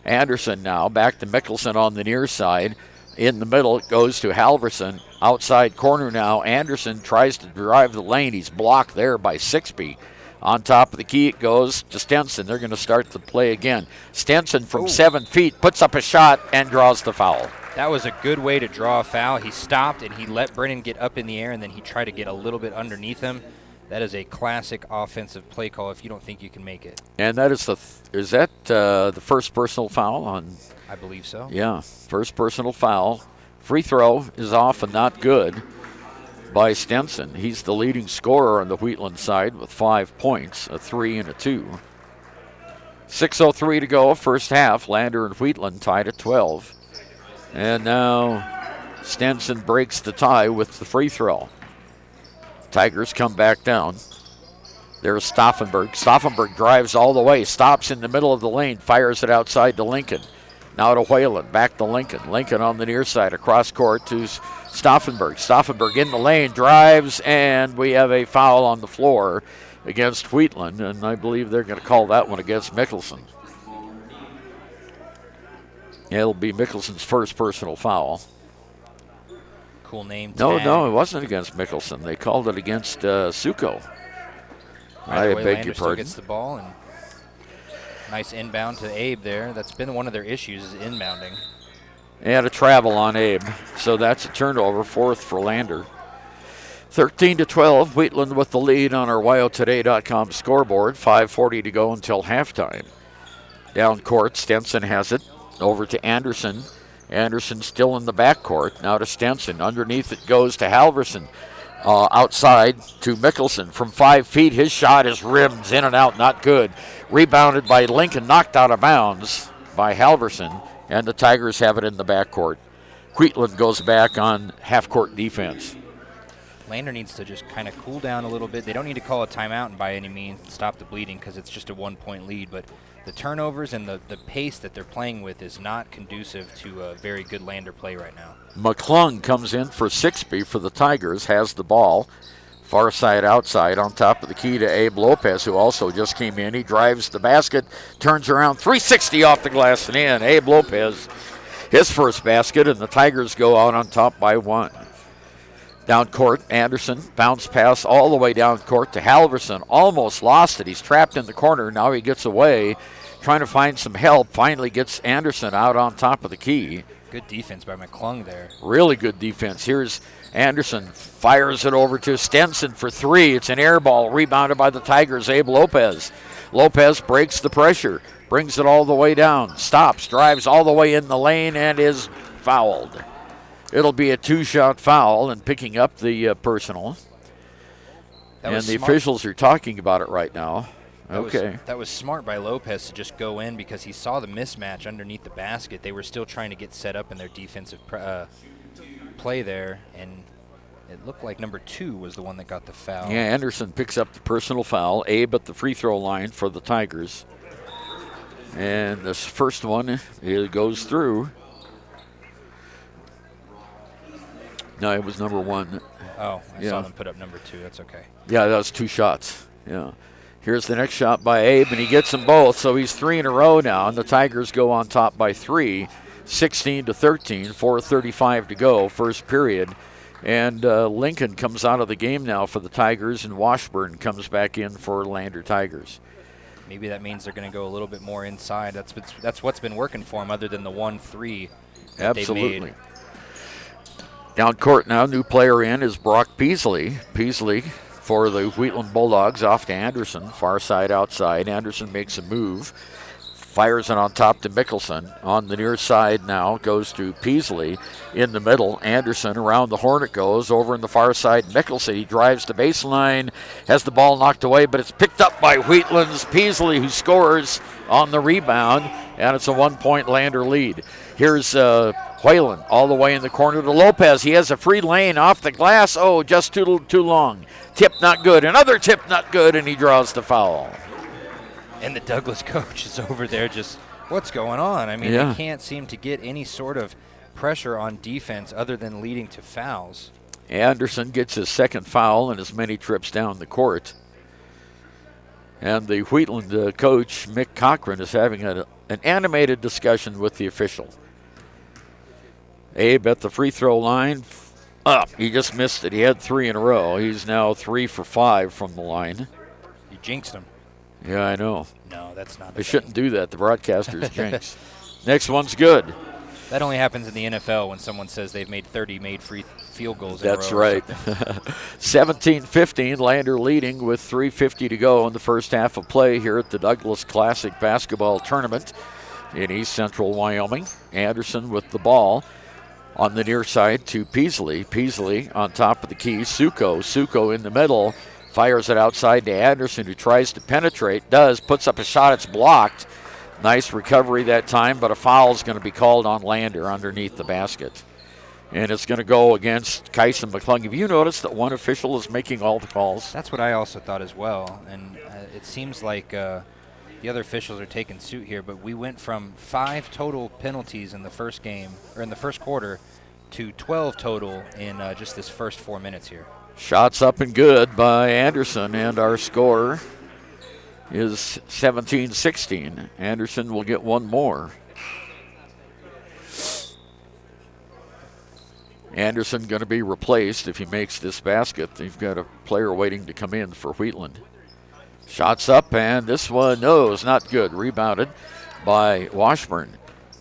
Anderson now, back to Mickelson on the near side. In the middle, it goes to Halverson. Outside corner now, Anderson tries to drive the lane. He's blocked there by Sixby. On top of the key, it goes to Stenson. They're going to start the play again. Stenson from 7 feet puts up a shot and draws the foul.
That was a good way to draw a foul. He stopped and he let Brennan get up in the air, and then he tried to get a little bit underneath him. That is a classic offensive play call if you don't think you can make it.
And that is the first personal foul on?
I believe so.
Yeah, first personal foul. Free throw is off and not good by Stenson. He's the leading scorer on the Wheatland side with 5 points, a 3 and a 2. 6:03 to go, first half. Lander and Wheatland tied at 12. And now Stenson breaks the tie with the free throw. Tigers come back down. There's Stauffenberg. Stauffenberg drives all the way, stops in the middle of the lane, fires it outside to Lincoln. Now to Whalen, back to Lincoln. Lincoln on the near side, across court to Stauffenberg. Stauffenberg in the lane, drives, and we have a foul on the floor against Wheatland, and I believe they're going to call that one against Mickelson. It'll be Mickelson's first personal foul.
Cool name.
No, it wasn't against Mickelson. They called it against Suko. I beg your pardon.
Gets the ball, and nice inbound to Abe there. That's been one of their issues, is inbounding.
And a travel on Abe. So that's a turnover, fourth for Lander. 13-12, Wheatland with the lead on our WyoToday.com scoreboard. 5:40 to go until halftime. Down court, Stenson has it. Over to Anderson. Anderson still in the backcourt. Now to Stenson. Underneath it goes to Halverson. Outside to Mickelson from 5 feet. His shot is rimmed in and out, not good. Rebounded by Lincoln, knocked out of bounds by Halverson, and the Tigers have it in the backcourt. Wheatland goes back on half-court defense.
Lander needs to just kind of cool down a little bit. They don't need to call a timeout and by any means stop the bleeding because it's just a 1-point lead. But the turnovers and the pace that they're playing with is not conducive to a very good Lander play right now.
McClung comes in for Sixby for the Tigers, has the ball. Far side outside on top of the key to Abe Lopez, who also just came in. He drives the basket, turns around, 360 off the glass and in. Abe Lopez, his first basket, and the Tigers go out on top by 1. Down court, Anderson, bounce pass all the way down court to Halverson. Almost lost it. He's trapped in the corner. Now he gets away, trying to find some help. Finally gets Anderson out on top of the key.
Good defense by McClung there.
Really good defense. Here's Anderson, fires it over to Stenson for 3. It's an air ball, rebounded by the Tigers, Abe Lopez. Lopez breaks the pressure, brings it all the way down, stops, drives all the way in the lane, and is fouled. It'll be a 2-shot foul, and picking up the personal. And the officials are talking about it right now.
That was smart by Lopez to just go in because he saw the mismatch underneath the basket. They were still trying to get set up in their defensive play there, and it looked like number 2 was the one that got the foul.
Yeah, Anderson picks up the personal foul. Abe at the free throw line for the Tigers. And this first one, it goes through. No, it was number 1.
Oh, I saw them put up number 2. That's okay.
Yeah, that was 2 shots. Yeah. Here's the next shot by Abe, and he gets them both, so he's 3 in a row now, and the Tigers go on top by 3, 16-13, 4:35 to go, first period. And Lincoln comes out of the game now for the Tigers, and Washburn comes back in for Lander Tigers.
Maybe that means they're going to go a little bit more inside. That's what's been working for them other than the 1-3 that
Absolutely.
they made.
Down court now, new player in is Brock Peasley. Peasley for the Wheatland Bulldogs off to Anderson, far side outside. Anderson makes a move, fires it on top to Mickelson. On the near side now goes to Peasley in the middle. Anderson around the horn it goes, over in the far side. Mickelson, he drives the baseline, has the ball knocked away, but it's picked up by Wheatland's Peasley, who scores on the rebound, and it's a 1-point Lander lead. Here's Whalen all the way in the corner to Lopez. He has a free lane off the glass. Oh, just too long. Tip not good. Another tip not good, and he draws the foul.
And the Douglas coach is over there just, what's going on? I mean, they can't seem to get any sort of pressure on defense other than leading to fouls.
Anderson gets his second foul and as many trips down the court. And the Wheatland coach, Mick Cochran, is having an animated discussion with the official. Abe at the free throw line. He just missed it. He had 3 in a row. He's now 3 for 5 from the line.
You jinxed him.
Yeah, I know.
No, that's not.
They shouldn't do that. The broadcasters jinx. Next one's good.
That only happens in the NFL when someone says they've made 30 free field goals
That's
in a row.
Right. 17-15, Lander leading with 3:50 to go in the first half of play here at the Douglas Classic Basketball Tournament in East Central Wyoming. Anderson with the ball on the near side to Peasley. Peasley on top of the key. Suko in the middle. Fires it outside to Anderson, who tries to penetrate. Puts up a shot. It's blocked. Nice recovery that time, but a foul is going to be called on Lander underneath the basket. And it's going to go against Kyson McClung. Have you noticed that one official is making all the calls?
That's what I also thought as well. And it seems like the other officials are taking suit here, but we went from 5 total penalties in the first game, or in the first quarter, to 12 total in just this first 4 minutes here.
Shots up and good by Anderson, and our score is 17-16. Anderson will get one more. Anderson going to be replaced if he makes this basket. They've got a player waiting to come in for Wheatland. Shots up, and this one, no, is not good. Rebounded by Washburn.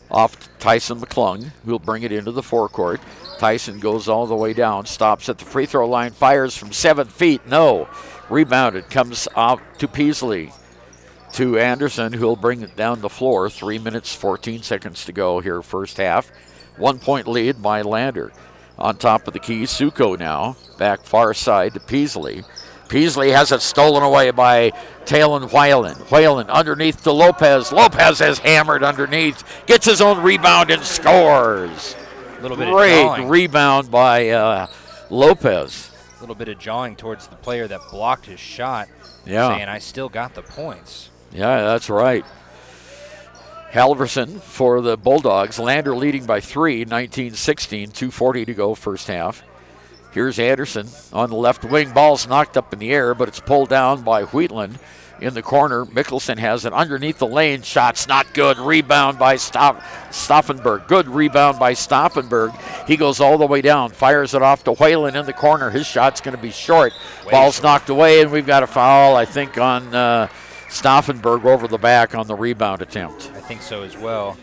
Off to Tyson McClung, who'll bring it into the forecourt. Tyson goes all the way down, stops at the free throw line, fires from 7 feet, no. Rebounded, comes out to Peasley. To Anderson, who'll bring it down the floor. 3 minutes, 14 seconds to go here, first half. 1 point lead by Lander. On top of the key, Suko now, back far side to Peasley. Peasley has it stolen away by Talon Whalen. Whalen underneath to Lopez. Lopez has hammered underneath, gets his own rebound and scores.
A little bit
Great
of drawing.
Rebound by Lopez.
little bit of jawing towards the player that blocked his shot, saying, I still got the points.
Yeah, that's right. Halverson for the Bulldogs. Lander leading by 3, 19-16, 2:40 to go first half. Here's Anderson on the left wing. Ball's knocked up in the air, but it's pulled down by Wheatland in the corner. Mickelson has it underneath the lane. Shot's not good. Rebound by Stauffenberg. Good rebound by Stauffenberg. He goes all the way down, fires it off to Whalen in the corner. His shot's going to be short. Ball's knocked away, and we've got a foul, I think, on Stauffenberg over the back on the rebound attempt.
I think so as well.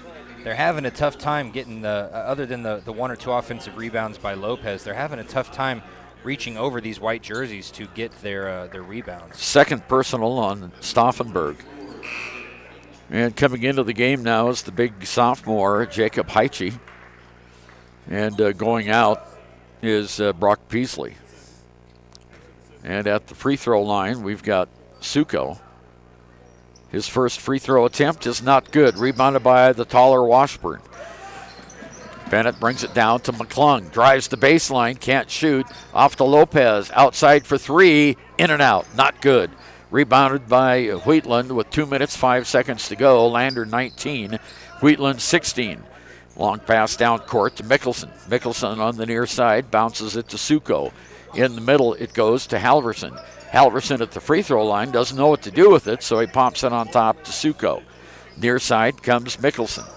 They're having a tough time getting other than the 1 or 2 offensive rebounds by Lopez, they're having a tough time reaching over these white jerseys to get their rebounds.
Second personal on Stauffenberg. And coming into the game now is the big sophomore, Jacob Heiche. And going out is Brock Peasley. And at the free throw line, we've got Suko. His first free throw attempt is not good. Rebounded by the taller Washburn. Bennett brings it down to McClung. Drives the baseline, can't shoot. Off to Lopez, outside for 3, in and out, not good. Rebounded by Wheatland with 2 minutes, 5 seconds to go. Lander 19, Wheatland 16. Long pass down court to Mickelson. Mickelson on the near side, bounces it to Suko. In the middle, it goes to Halverson. Halverson at the free throw line doesn't know what to do with it, so he pops it on top to Suko. Near side comes Mickelson.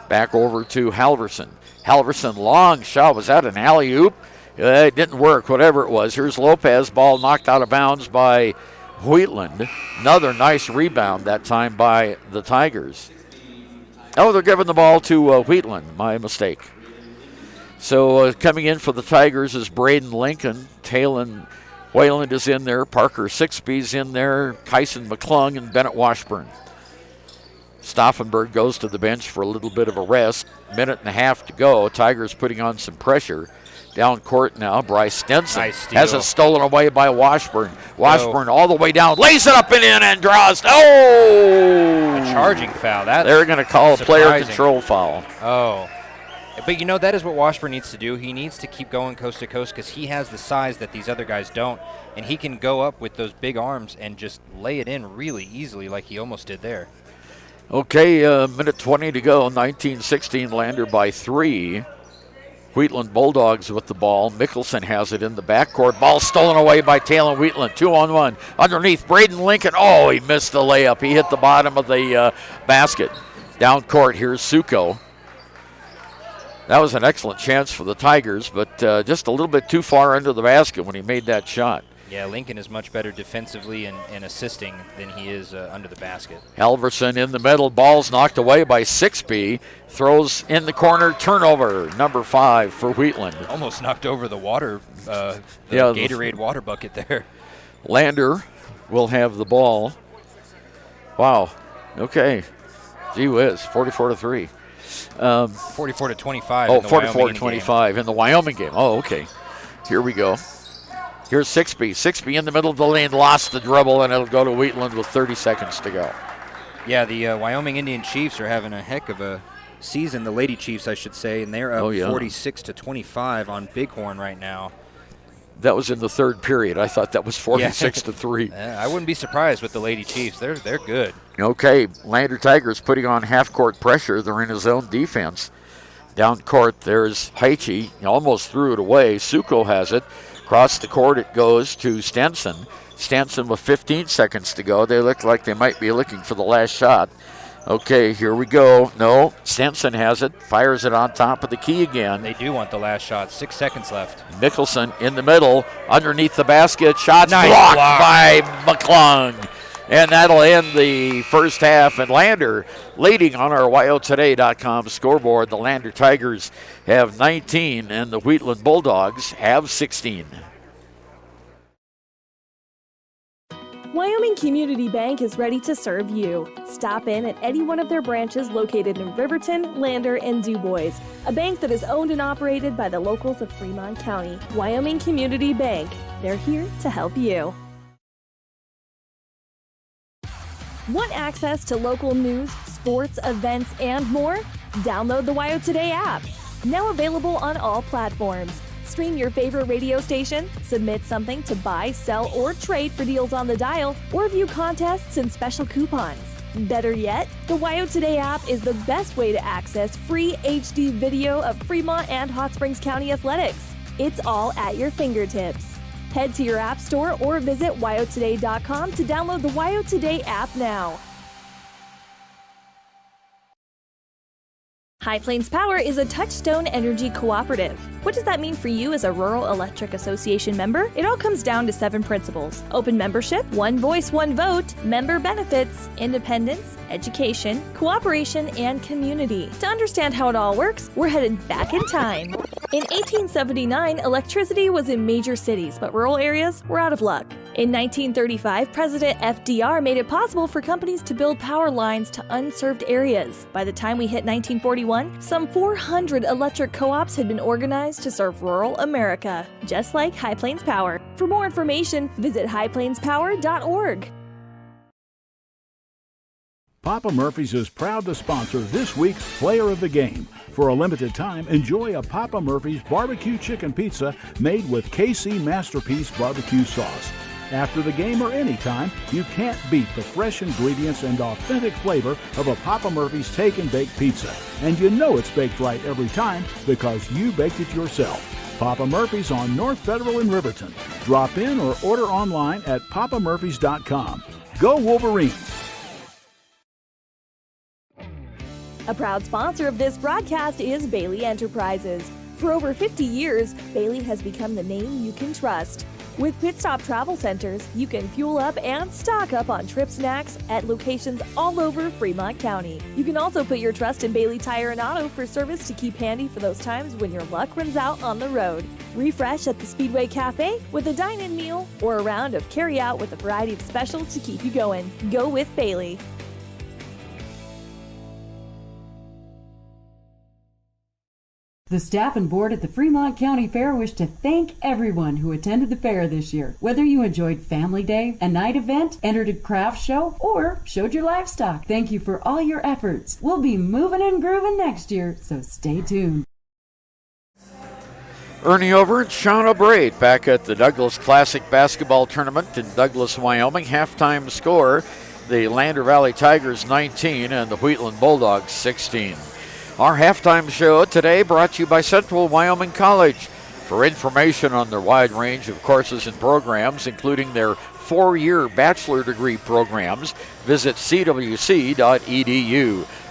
Back over to Halverson. Halverson, long shot. Was that an alley-oop? It didn't work, whatever it was. Here's Lopez. Ball knocked out of bounds by Wheatland. Another nice rebound, that time by the Tigers. Oh, they're giving the ball to Wheatland. My mistake. So coming in for the Tigers is Braden Lincoln. Talon Wayland is in there. Parker Sixby's in there. Kyson McClung and Bennett Washburn. Stauffenberg goes to the bench for a little bit of a rest. Minute and a half to go. Tigers putting on some pressure. Down court now, Bryce Stenson has it stolen away by Washburn. Washburn all the way down, lays it up and in and draws. Oh!
A charging foul. That's
They're going to call a
surprising.
player control foul.
Oh. But, that is what Washburn needs to do. He needs to keep going coast to coast because he has the size that these other guys don't, and he can go up with those big arms and just lay it in really easily like he almost did there.
Okay, minute 20 to go. 19-16 Lander by 3. Wheatland Bulldogs with the ball. Mickelson has it in the backcourt. Ball stolen away by Talon Wheatland. 2-on-1. Underneath, Braden Lincoln. Oh, he missed the layup. He hit the bottom of the basket. Down court, here's Suko. That was an excellent chance for the Tigers, but just a little bit too far under the basket when he made that shot.
Yeah, Lincoln is much better defensively and assisting than he is under the basket.
Halverson in the middle. Ball's knocked away by Sixby. Throws in the corner. Turnover, number 5 for Wheatland.
Almost knocked over the water, Gatorade water bucket there.
Lander will have the ball. Wow. Okay. Gee whiz, 44-3.
44-25.
Oh, 44-25 in the Wyoming game. Oh, okay. Here we go. Here's Sixby. Sixby in the middle of the lane, lost the dribble, and it'll go to Wheatland with 30 seconds to go.
Yeah, the Wyoming Indian Chiefs are having a heck of a season, the Lady Chiefs, I should say, and they're up 46-25 on Bighorn right now.
That was in the third period. I thought that was 46-3.
I wouldn't be surprised with the Lady Chiefs. They're good.
Okay, Lander Tigers putting on half-court pressure. They're in his own defense. Down court, there's Heiche. He almost threw it away. Suko has it. Across the court, it goes to Stenson. Stenson with 15 seconds to go. They look like they might be looking for the last shot. Okay, here we go. No, Stenson has it. Fires it on top of the key again.
They do want the last shot. 6 seconds left.
Mickelson in the middle, underneath the basket. Shots
nice
blocked
block
by McClung. And that'll end the first half. And Lander leading on our WyoToday.com scoreboard. The Lander Tigers have 19 and the Wheatland Bulldogs have 16.
Wyoming Community Bank is ready to serve you. Stop in at any one of their branches located in Riverton, Lander, and DuBois. A bank that is owned and operated by the locals of Fremont County. Wyoming Community Bank. They're here to help you. Want access to local news, sports, events, and more? Download the WyoToday app. Now available on all platforms. Stream your favorite radio station, submit something to buy, sell, or trade for deals on the dial, or view contests and special coupons. Better yet, the WYO Today app is the best way to access free HD video of Fremont and Hot Springs County athletics. It's all at your fingertips. Head to your app store or visit wyotoday.com to download the WYO Today app now. High Plains Power is a Touchstone Energy cooperative. What does that mean for you as a Rural Electric Association member? It all comes down to 7 principles: open membership, one voice, one vote, member benefits, independence, education, cooperation, and community. To understand how it all works, we're headed back in time. In 1879, electricity was in major cities, but rural areas were out of luck. In 1935, President FDR made it possible for companies to build power lines to unserved areas. By the time we hit 1941, some 400 electric co-ops had been organized to serve rural America, just like High Plains Power. For more information, visit highplainspower.org.
Papa Murphy's is proud to sponsor this week's Player of the Game. For a limited time, enjoy a Papa Murphy's barbecue chicken pizza made with KC Masterpiece barbecue sauce. After the game or anytime, you can't beat the fresh ingredients and authentic flavor of a Papa Murphy's Take and Bake pizza. And you know it's baked right every time because you baked it yourself. Papa Murphy's on North Federal in Riverton. Drop in or order online at papamurphys.com. Go Wolverines!
A proud sponsor of this broadcast is Bailey Enterprises. For over 50 years, Bailey has become the name you can trust. With Pit Stop Travel Centers, you can fuel up and stock up on trip snacks at locations all over Fremont County. You can also put your trust in Bailey Tire and Auto for service to keep handy for those times when your luck runs out on the road. Refresh at the Speedway Cafe with a dine-in meal or a round of carry-out with a variety of specials to keep you going. Go with Bailey.
The staff and board at the Fremont County Fair wish to thank everyone who attended the fair this year. Whether you enjoyed Family Day, a night event, entered a craft show, or showed your livestock, thank you for all your efforts. We'll be moving and grooving next year, so stay tuned.
Ernie over and Shawn O'Brate back at the Douglas Classic Basketball Tournament in Douglas, Wyoming. Halftime score, the Lander Valley Tigers 19 and the Wheatland Bulldogs 16. Our halftime show today brought to you by Central Wyoming College. For information on their wide range of courses and programs, including their 4-year bachelor degree programs, visit cwc.edu.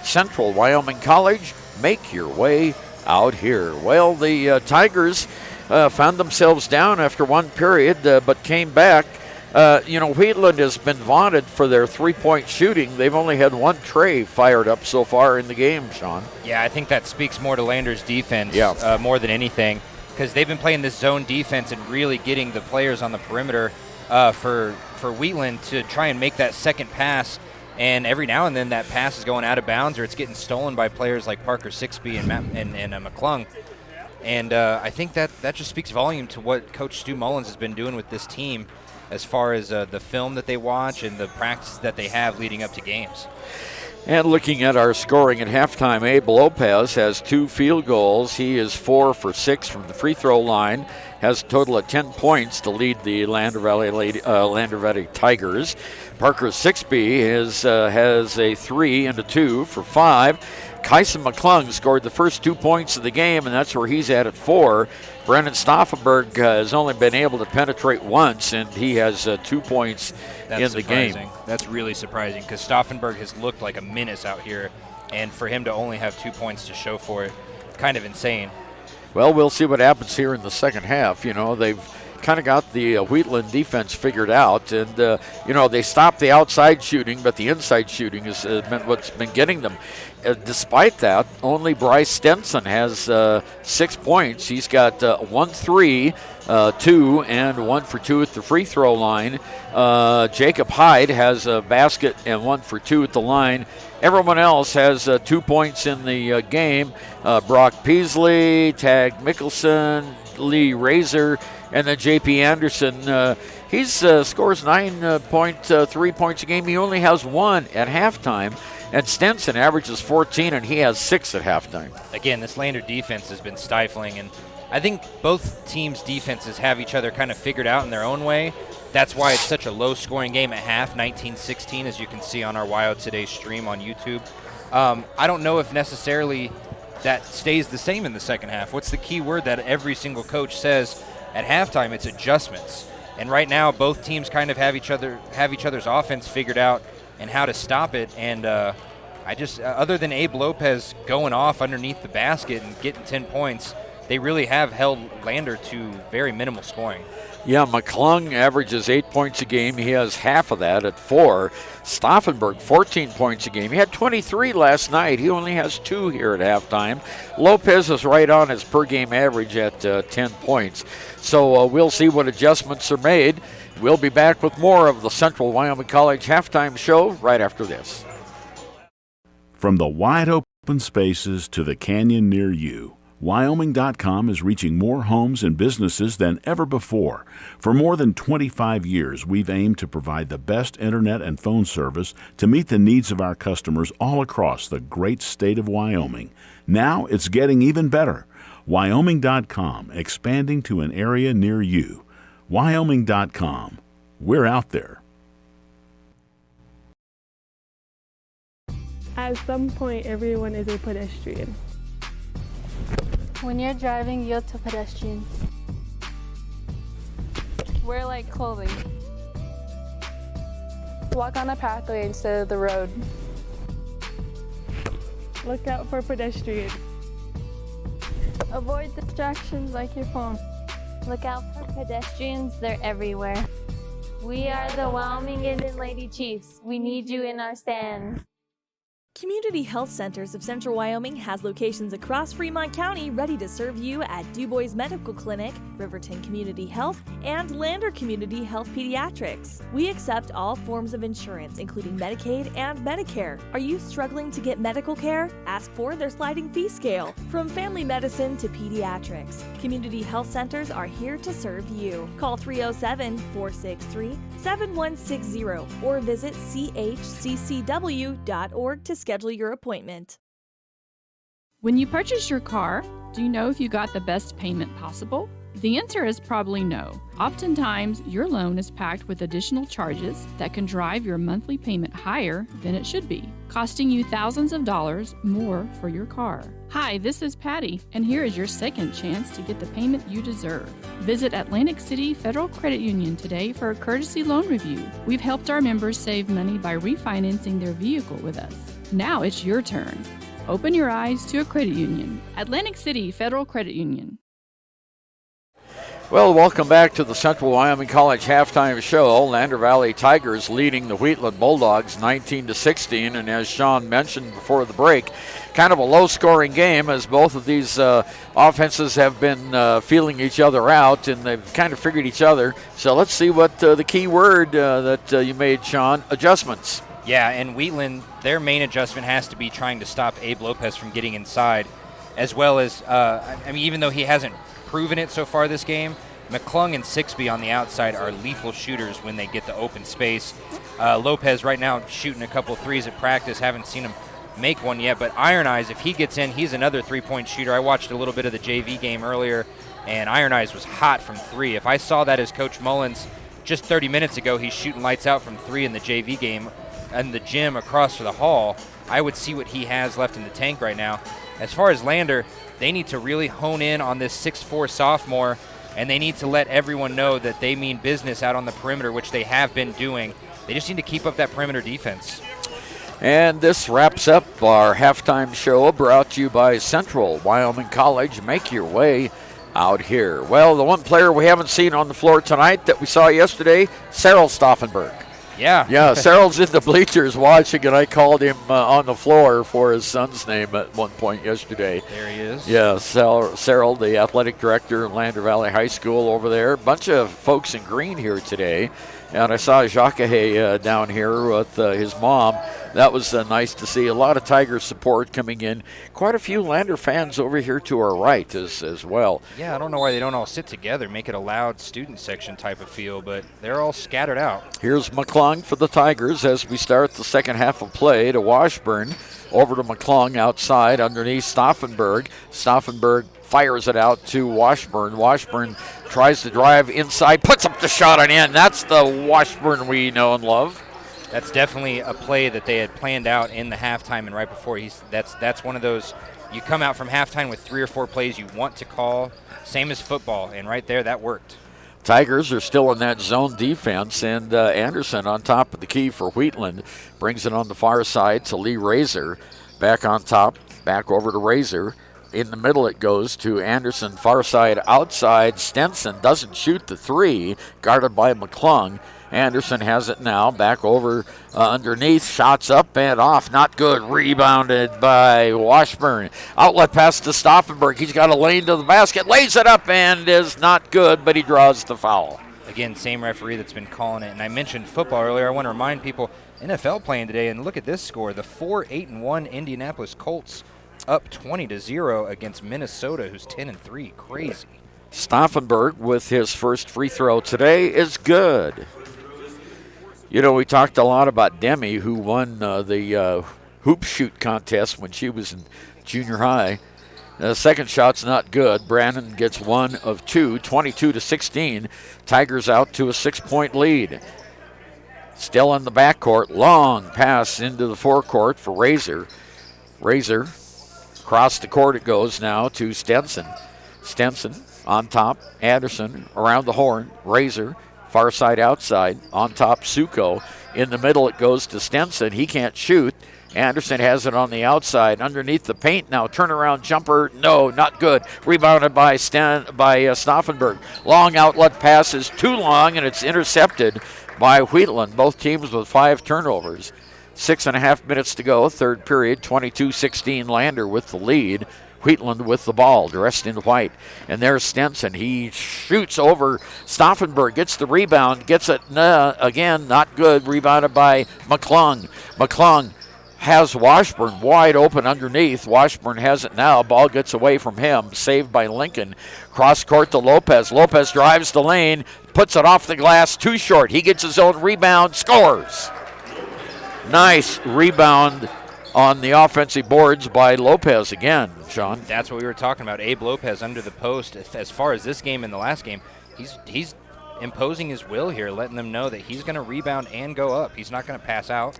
Central Wyoming College, make your way out here. Well, the Tigers found themselves down after one period, but came back. Wheatland has been vaunted for their three-point shooting. They've only had one tray fired up so far in the game, Shawn.
Yeah, I think that speaks more to Lander's defense more than anything, because they've been playing this zone defense and really getting the players on the perimeter for Wheatland to try and make that second pass. And every now and then that pass is going out of bounds or it's getting stolen by players like Parker Sixby and McClung. And I think that just speaks volume to what Coach Stu Mullins has been doing with this team, as far as the film that they watch and the practice that they have leading up to games.
And looking at our scoring at halftime, Abe Lopez has 2 field goals. He is 4 for 6 from the free throw line, has a total of 10 points to lead the Lander Valley Tigers. Parker Sixby has a 3 and a 2 for 5. Kyson McClung scored the first 2 points of the game, and that's where he's at 4. Brennan Stauffenberg has only been able to penetrate once, and he has 2 points in the game.
That's really surprising, because Stauffenberg has looked like a menace out here, and for him to only have 2 points to show for it, kind of insane.
Well, we'll see what happens here in the second half. They've kind of got the Wheatland defense figured out, and they stopped the outside shooting, but the inside shooting has been what's been getting them. Despite that, only Bryce Stenson has 6 points. He's got 1 3, 2, and 1 for 2 at the free throw line. Jacob Hyde has a basket and 1 for 2 at the line. Everyone else has 2 points in the game. Brock Peasley, Tag Mickelson, Lee Razor, and then J.P. Anderson. He scores 9.3 points a game. He only has 1 at halftime. And Stenson averages 14, and he has 6 at halftime.
Again, this Lander defense has been stifling, and I think both teams' defenses have each other kind of figured out in their own way. That's why it's such a low-scoring game at half, 19-16, as you can see on our WYO Today stream on YouTube. I don't know if necessarily that stays the same in the second half. What's the key word that every single coach says at halftime? It's adjustments. And right now, both teams kind of have each other's offense figured out and how to stop it. And other than Abe Lopez going off underneath the basket and getting 10 points, they really have held Lander to very minimal scoring.
Yeah, McClung averages 8 points a game. He has half of that at 4. Stauffenberg, 14 points a game. He had 23 last night. He only has 2 here at halftime. Lopez is right on his per-game average at 10 points. So we'll see what adjustments are made. We'll be back with more of the Central Wyoming College halftime show right after this.
From the wide open spaces to the canyon near you, Wyoming.com is reaching more homes and businesses than ever before. For more than 25 years, we've aimed to provide the best internet and phone service to meet the needs of our customers all across the great state of Wyoming. Now it's getting even better. Wyoming.com, expanding to an area near you. Wyoming.com. We're out there.
At some point, everyone is a pedestrian.
When you're driving, yield to pedestrians. Wear light clothing. Walk on a pathway instead of the road.
Look out for pedestrians.
Avoid distractions like your phone.
Look out for pedestrians, they're everywhere. We are the Wyoming Indian Lady Chiefs. We need you in our stand.
Community Health Centers of Central Wyoming has locations across Fremont County ready to serve you at Du Bois Medical Clinic, Riverton Community Health, and Lander Community Health Pediatrics. We accept all forms of insurance, including Medicaid and Medicare. Are you struggling to get medical care? Ask for their sliding fee scale. From family medicine to pediatrics, Community Health Centers are here to serve you. Call 307-463-7160 or visit chccw.org to schedule your appointment.
When you purchase your car, do you know if you got the best payment possible? The answer is probably no. Oftentimes, your loan is packed with additional charges that can drive your monthly payment higher than it should be, costing you thousands of dollars more for your car. Hi, this is Patty, and here is your second chance to get the payment you deserve. Visit Atlantic City Federal Credit Union today for a courtesy loan review. We've helped our members save money by refinancing their vehicle with us. Now it's your turn. Open your eyes to a credit union. Atlantic City Federal Credit Union.
Well, welcome back to the Central Wyoming College halftime show. Lander Valley Tigers leading the Wheatland Bulldogs 19-16, and as Shawn mentioned before the break, kind of a low-scoring game as both of these offenses have been feeling each other out, and they've kind of figured each other. So let's see what the key word that you made, Shawn, adjustments.
Yeah, and Wheatland, their main adjustment has to be trying to stop Abe Lopez from getting inside, as well as, even though he hasn't proven it so far this game, McClung and Sixby on the outside are lethal shooters when they get the open space. Lopez right now shooting a couple threes at practice. Haven't seen him make one yet, but Iron Eyes, if he gets in, he's another three-point shooter. I watched a little bit of the JV game earlier, and Iron Eyes was hot from three. If I saw that as Coach Mullins just 30 minutes ago, he's shooting lights out from three in the JV game and the gym across the hall, I would see what he has left in the tank right now. As far as Lander, they need to really hone in on this 6'4 sophomore, and they need to let everyone know that they mean business out on the perimeter, which they have been doing. They just need to keep up that perimeter defense.
And this wraps up our halftime show brought to you by Central Wyoming College. Make your way out here. Well, the one player we haven't seen on the floor tonight that we saw yesterday, Cyril Stauffenberg.
Yeah,
Cyril's in the bleachers watching, and I called him on the floor for his son's name at one point yesterday.
There he is.
Yeah, Cyril, the athletic director of Lander Valley High School over there. A bunch of folks in green here today. And I saw Jacques down here with his mom. That was nice to see. A lot of Tiger support coming in. Quite a few Lander fans over here to our right as well.
Yeah, I don't know why they don't all sit together, make it a loud student section type of feel, but they're all scattered out.
Here's McClung for the Tigers as we start the second half of play to Washburn. Over to McClung outside underneath Stauffenberg. Stauffenberg fires it out to Washburn. Washburn tries to drive inside, puts up the shot and in. That's the Washburn we know and love.
That's definitely a play that they had planned out in the halftime and right before. That's one of those, you come out from halftime with 3 or 4 plays you want to call, same as football, and right there that worked.
Tigers are still in that zone defense, and Anderson on top of the key for Wheatland. Brings it on the far side to Lee Razor. Back on top, back over to Razor. In the middle it goes to Anderson, far side outside. Stenson doesn't shoot the 3, guarded by McClung. Anderson has it now, back over underneath, shots up and off, not good, rebounded by Washburn. Outlet pass to Stauffenberg, he's got a lane to the basket, lays it up and is not good, but he draws the foul.
Again, same referee that's been calling it, and I mentioned football earlier. I want to remind people, NFL playing today, and look at this score, the 4-8-1 Indianapolis Colts up 20-0 against Minnesota, who's 10-3, crazy.
Stauffenberg with his first free throw today is good. You know, we talked a lot about Demi, who won the hoop shoot contest when she was in junior high. The second shot's not good. Brannon gets 1 of 2, 22-16. Tigers out to a 6-point lead. Still in the backcourt, long pass into the forecourt for Razor. Razor, across the court it goes now to Stenson. Stenson on top, Anderson around the horn, Razor. Far side outside, on top Suko. In the middle it goes to Stenson. He can't shoot. Anderson has it on the outside, underneath the paint now. Turnaround jumper, no, not good. Rebounded by Stauffenberg. Long outlet pass is too long, and it's intercepted by Wheatland. Both teams with 5 turnovers. 6.5 minutes to go, third period, 22-16 Lander with the lead. Wheatland with the ball, dressed in white. And there's Stenson. He shoots over Stauffenberg, gets the rebound, gets it again, not good. Rebounded by McClung. McClung has Washburn wide open underneath. Washburn has it now. Ball gets away from him, saved by Lincoln. Cross court to Lopez. Lopez drives the lane, puts it off the glass, too short. He gets his own rebound, scores. Nice rebound on the offensive boards by Lopez again, Shawn.
That's what we were talking about. Abe Lopez under the post. As far as this game and the last game, he's imposing his will here, letting them know that he's going to rebound and go up. He's not going to pass out.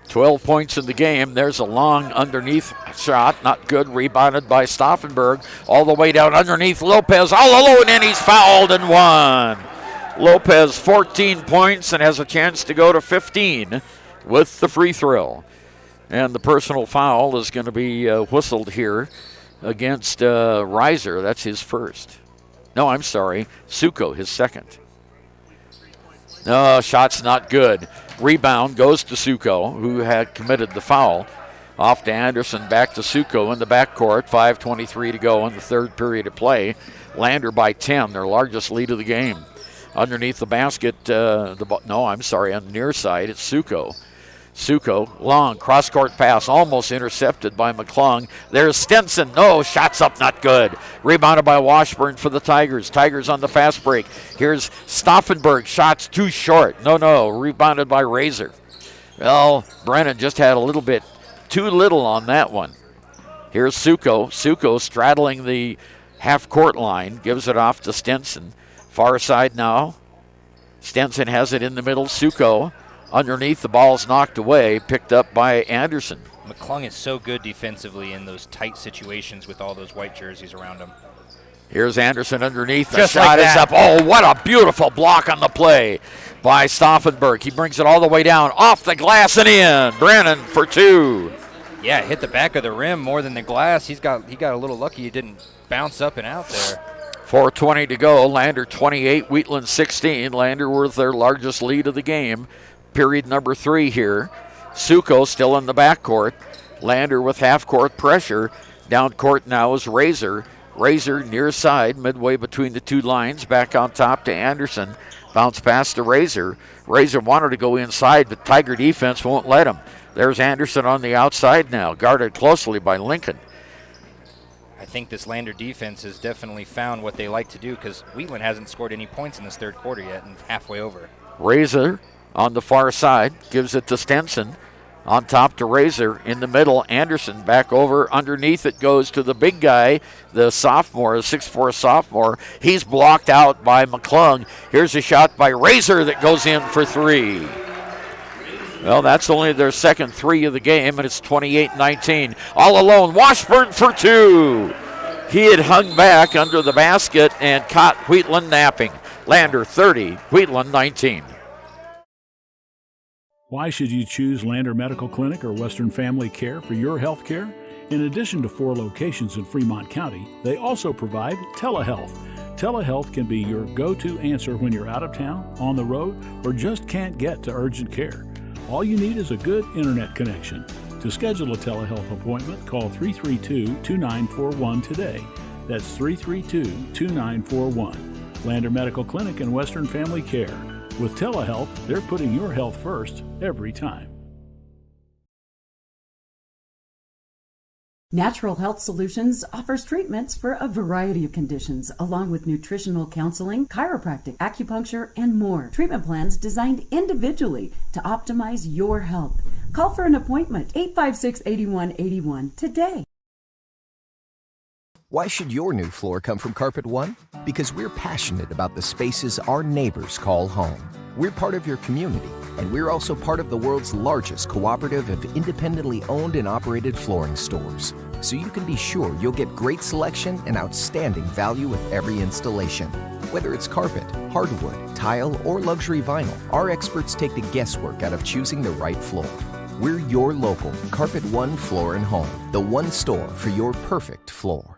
12 points in the game. There's a long underneath shot. Not good. Rebounded by Stauffenberg. All the way down underneath. Lopez all alone, and he's fouled and won. Lopez 14 points and has a chance to go to 15 with the free throw. And the personal foul is going to be whistled here against Reiser. That's his first. No, I'm sorry. Suko, his second. No, shot's not good. Rebound goes to Suko, who had committed the foul. Off to Anderson, back to Suko in the backcourt. 5:23 to go in the third period of play. Lander by 10, their largest lead of the game. Underneath the basket, on the near side, it's Suko. Suko, long cross-court pass, almost intercepted by McClung. There's Stenson. No, shots up, not good. Rebounded by Washburn for the Tigers. Tigers on the fast break. Here's Stauffenberg. Shots too short. No. Rebounded by Razor. Well, Brennan just had a little bit too little on that one. Here's Suko. Suko straddling the half-court line. Gives it off to Stenson. Far side now. Stenson has it in the middle. Suko. Underneath, the ball's knocked away, picked up by Anderson.
McClung is so good defensively in those tight situations with all those white jerseys around him.
Here's Anderson underneath. The shot is up. Oh, what a beautiful block on the play by Stauffenberg. He brings it all the way down, off the glass and in. Brannon for 2.
Yeah, hit the back of the rim more than the glass. He got a little lucky. He didn't bounce up and out there.
4:20 to go. Lander 28, Wheatland 16. Lander with their largest lead of the game. Period number 3 here. Suko still in the backcourt. Lander with half-court pressure. Down court now is Razor. Razor near side, midway between the two lines. Back on top to Anderson. Bounce pass to Razor. Razor wanted to go inside, but Tiger defense won't let him. There's Anderson on the outside now, guarded closely by Lincoln.
I think this Lander defense has definitely found what they like to do, because Wheatland hasn't scored any points in this third quarter yet and halfway over.
Razor on the far side, gives it to Stenson. On top to Razor. In the middle, Anderson back over. Underneath it goes to the big guy, the sophomore, the 6'4 sophomore. He's blocked out by McClung. Here's a shot by Razor that goes in for three. Well, that's only their second three of the game, and it's 28-19. All alone, Washburn for two. He had hung back under the basket and caught Wheatland napping. Lander 30, Wheatland 19.
Why should you choose Lander Medical Clinic or Western Family Care for your health care? In addition to 4 locations in Fremont County, they also provide telehealth. Telehealth can be your go-to answer when you're out of town, on the road, or just can't get to urgent care. All you need is a good internet connection. To schedule a telehealth appointment, call 332-2941 today. That's 332-2941. Lander Medical Clinic and Western Family Care. With telehealth, they're putting your health first every time.
Natural Health Solutions offers treatments for a variety of conditions, along with nutritional counseling, chiropractic, acupuncture, and more. Treatment plans designed individually to optimize your health. Call for an appointment, 856-8181 today.
Why should your new floor come from Carpet One? Because we're passionate about the spaces our neighbors call home. We're part of your community, and we're also part of the world's largest cooperative of independently owned and operated flooring stores. So you can be sure you'll get great selection and outstanding value with every installation. Whether it's carpet, hardwood, tile, or luxury vinyl, our experts take the guesswork out of choosing the right floor. We're your local Carpet One Floor and Home, the one store for your perfect floor.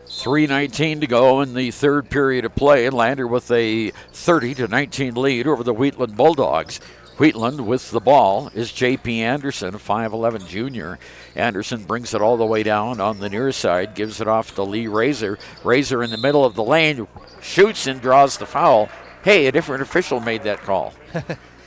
3:19 to go in the third period of play. Lander with a 30-19 lead over the Wheatland Bulldogs. Wheatland with the ball is J.P. Anderson, a 5'11 junior. Anderson brings it all the way down on the near side, gives it off to Lee Razor. Razor in the middle of the lane, shoots and draws the foul. Hey, a different official made that call.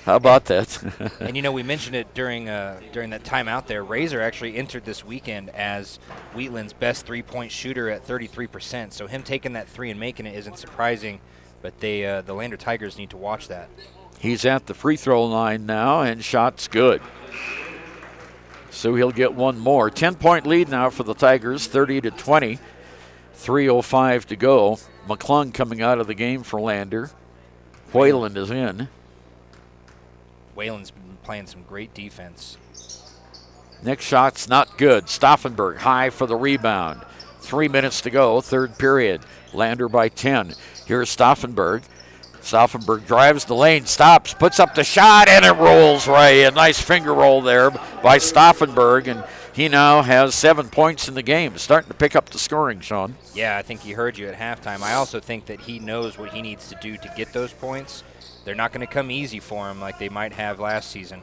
How about that?
And, you know, we mentioned it during that timeout there. Razor actually entered this weekend as Wheatland's best three-point shooter at 33%. So him taking that three and making it isn't surprising, but the Lander Tigers need to watch that.
He's at the free throw line now, and shot's good. So he'll get one more. 10-point lead now for the Tigers, 30-20. 3:05 to go. McClung coming out of the game for Lander. Wheatland is in.
Whalen's been playing some great defense.
Next shot's not good. Stauffenberg high for the rebound. 3 minutes to go, third period. Lander by 10. Here's Stauffenberg. Stauffenberg drives the lane, stops, puts up the shot, and it rolls right in. Nice finger roll there by Stauffenberg, and he now has 7 points in the game. Starting to pick up the scoring, Shawn.
Yeah, I think he heard you at halftime. I also think that he knows what he needs to do to get those points. They're not going to come easy for him like they might have last season.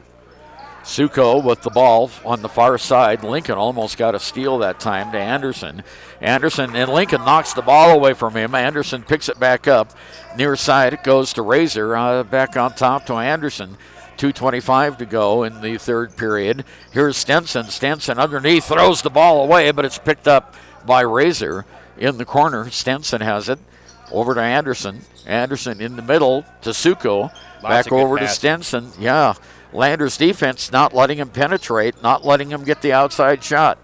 Suko with the ball on the far side. Lincoln almost got a steal that time to Anderson. Anderson and Lincoln knocks the ball away from him. Anderson picks it back up. Near side it goes to Razor. Back on top to Anderson. 2:25 to go in the third period. Here's Stenson. Stenson underneath throws the ball away, but it's picked up by Razor in the corner. Stenson has it. Over to Anderson. Anderson in the middle to Suko. Back over to Stenson. Yeah. Lander's defense not letting him penetrate, not letting him get the outside shot.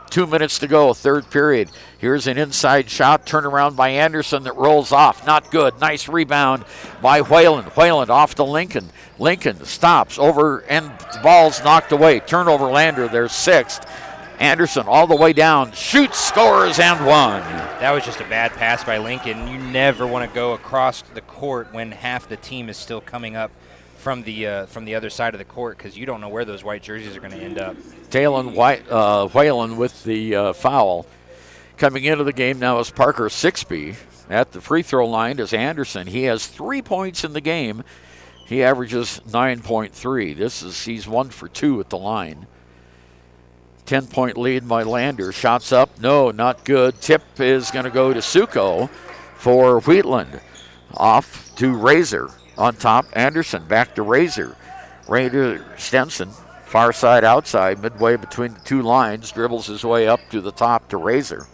2 minutes to go, third period. Here's an inside shot, turnaround by Anderson that rolls off. Not good. Nice rebound by Wheatland. Wheatland off to Lincoln. Lincoln stops over and the ball's knocked away. Turnover Lander, their sixth. Anderson all the way down, shoots, scores, and one.
That was just a bad pass by Lincoln. You never want to go across the court when half the team is still coming up from the other side of the court, because you don't know where those white jerseys are going to end up.
Whelan with the foul. Coming into the game now is Parker Sixby. At the free throw line is Anderson. He has 3 points in the game. He averages 9.3. He's 1 for 2 at the line. 10-point lead by Lander. Shots up. No, not good. Tip is going to go to Suko for Wheatland. Off to Razor. On top, Anderson. Back to Razor. Razor Stenson. Far side outside. Midway between the two lines. Dribbles his way up to the top to Razor.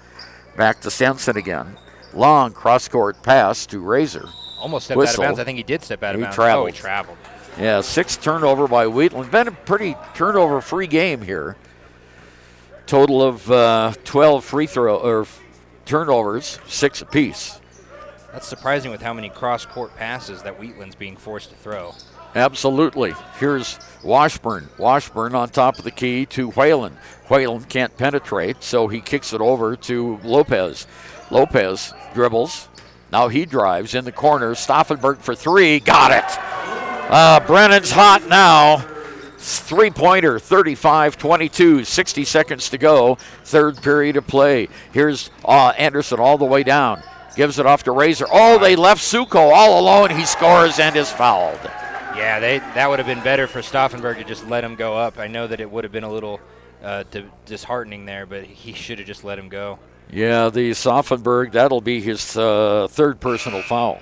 Back to Stenson again. Long cross-court pass to Razor.
Almost stepped out of bounds. I think he did step out of bounds.
Traveled.
Oh, he traveled.
Yeah, 6th turnover by Wheatland. Been a pretty turnover-free game here. Total of 12 turnovers, 6 apiece.
That's surprising with how many cross-court passes that Wheatland's being forced to throw.
Absolutely. Here's Washburn. Washburn on top of the key to Whalen. Whalen can't penetrate, so he kicks it over to Lopez. Lopez dribbles. Now he drives in the corner. Stauffenberg for 3. Got it. Brennan's hot now. 3-pointer, 35-22, 60 seconds to go. 3rd period of play. Here's Anderson all the way down. Gives it off to Razor. Oh, they left Suko all alone. He scores and is fouled.
Yeah, that would have been better for Stauffenberg to just let him go up. I know that it would have been a little disheartening there, but he should have just let him go.
Yeah, the Stauffenberg, that'll be his 3rd personal foul.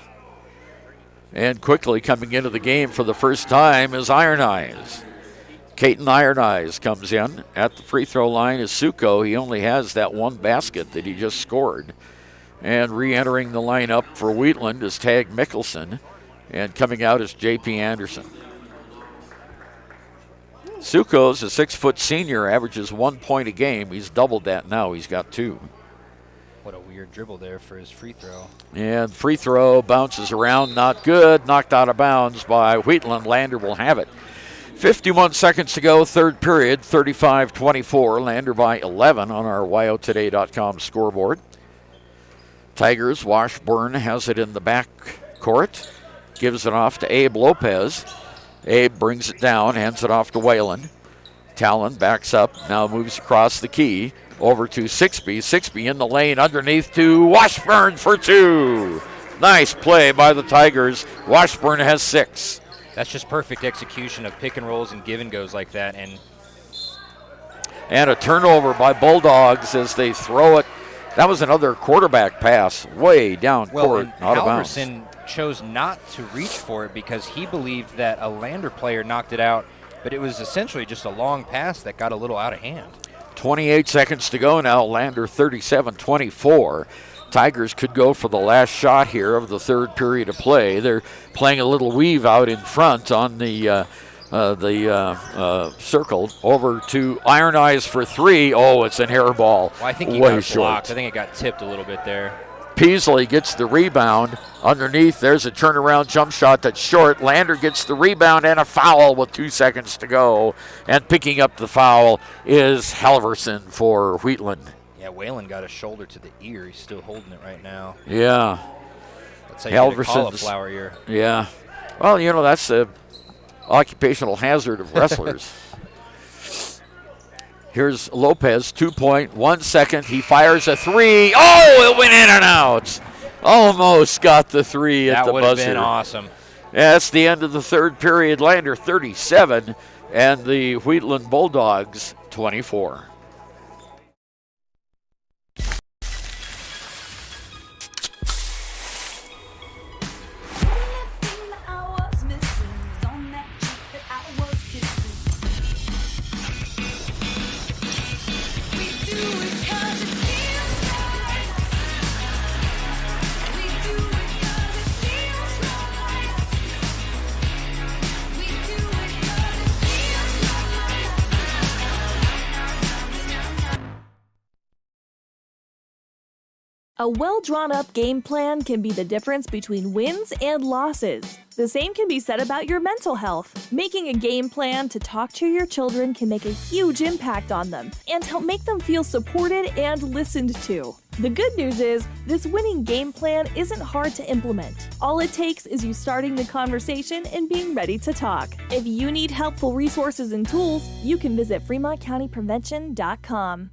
And quickly coming into the game for the first time is Iron Eyes. Caton Iron Eyes comes in. At the free throw line is Suko. He only has that one basket that he just scored. And re-entering the lineup for Wheatland is Tag Mickelson. And coming out is J.P. Anderson. Suko's a 6-foot senior, averages 1 point a game. He's doubled that now. He's got 2.
What a weird dribble there for his free throw. And free throw bounces around, not good. Knocked out of bounds by Wheatland. Lander will have it. 51 seconds to go, 3rd period, 35-24. Lander by 11 on our WyoToday.com scoreboard. Tigers, Washburn has it in the back court. Gives it off to Abe Lopez. Abe brings it down, hands it off to Whalen. Talon backs up, now moves across the key. Over to Sixby. Sixby in the lane underneath to Washburn for 2. Nice play by the Tigers. Washburn has 6. That's just perfect execution of pick and rolls and give and goes like that.
And a turnover by Bulldogs as they throw it. That was another quarterback pass way down court, out of bounds.
Halverson chose not to reach for it because he believed that a Lander player knocked it out, but it was essentially just a long pass that got a little out of hand.
28 seconds to go now. Lander 37-24. Tigers could go for the last shot here of the 3rd period of play. They're playing a little weave out in front on the circle. Over to Iron Eyes for 3. Oh, it's an air ball.
Well, I think he
way
got
short.
blocked. I think it got tipped a little bit there.
Peasley gets the rebound. Underneath, there's a turnaround jump shot that's short. Lander gets the rebound and a foul with 2 seconds to go. And picking up the foul is Halverson for Wheatland.
Yeah, Whalen got a shoulder to the ear. He's still holding it right now.
Yeah.
That's how you get a cauliflower ear.
Yeah. Well, you know, that's the occupational hazard of wrestlers. Here's Lopez, 2-point, 1 second. He fires a 3. Oh, it went in and out. Almost got the 3 at the buzzer.
That would have been awesome.
Yeah, that's the end of the 3rd period. Lander 37 and the Wheatland Bulldogs 24.
A well-drawn-up game plan can be the difference between wins and losses. The same can be said about your mental health. Making a game plan to talk to your children can make a huge impact on them and help make them feel supported and listened to. The good news is, this winning game plan isn't hard to implement. All it takes is you starting the conversation and being ready to talk. If you need helpful resources and tools, you can visit FremontCountyPrevention.com.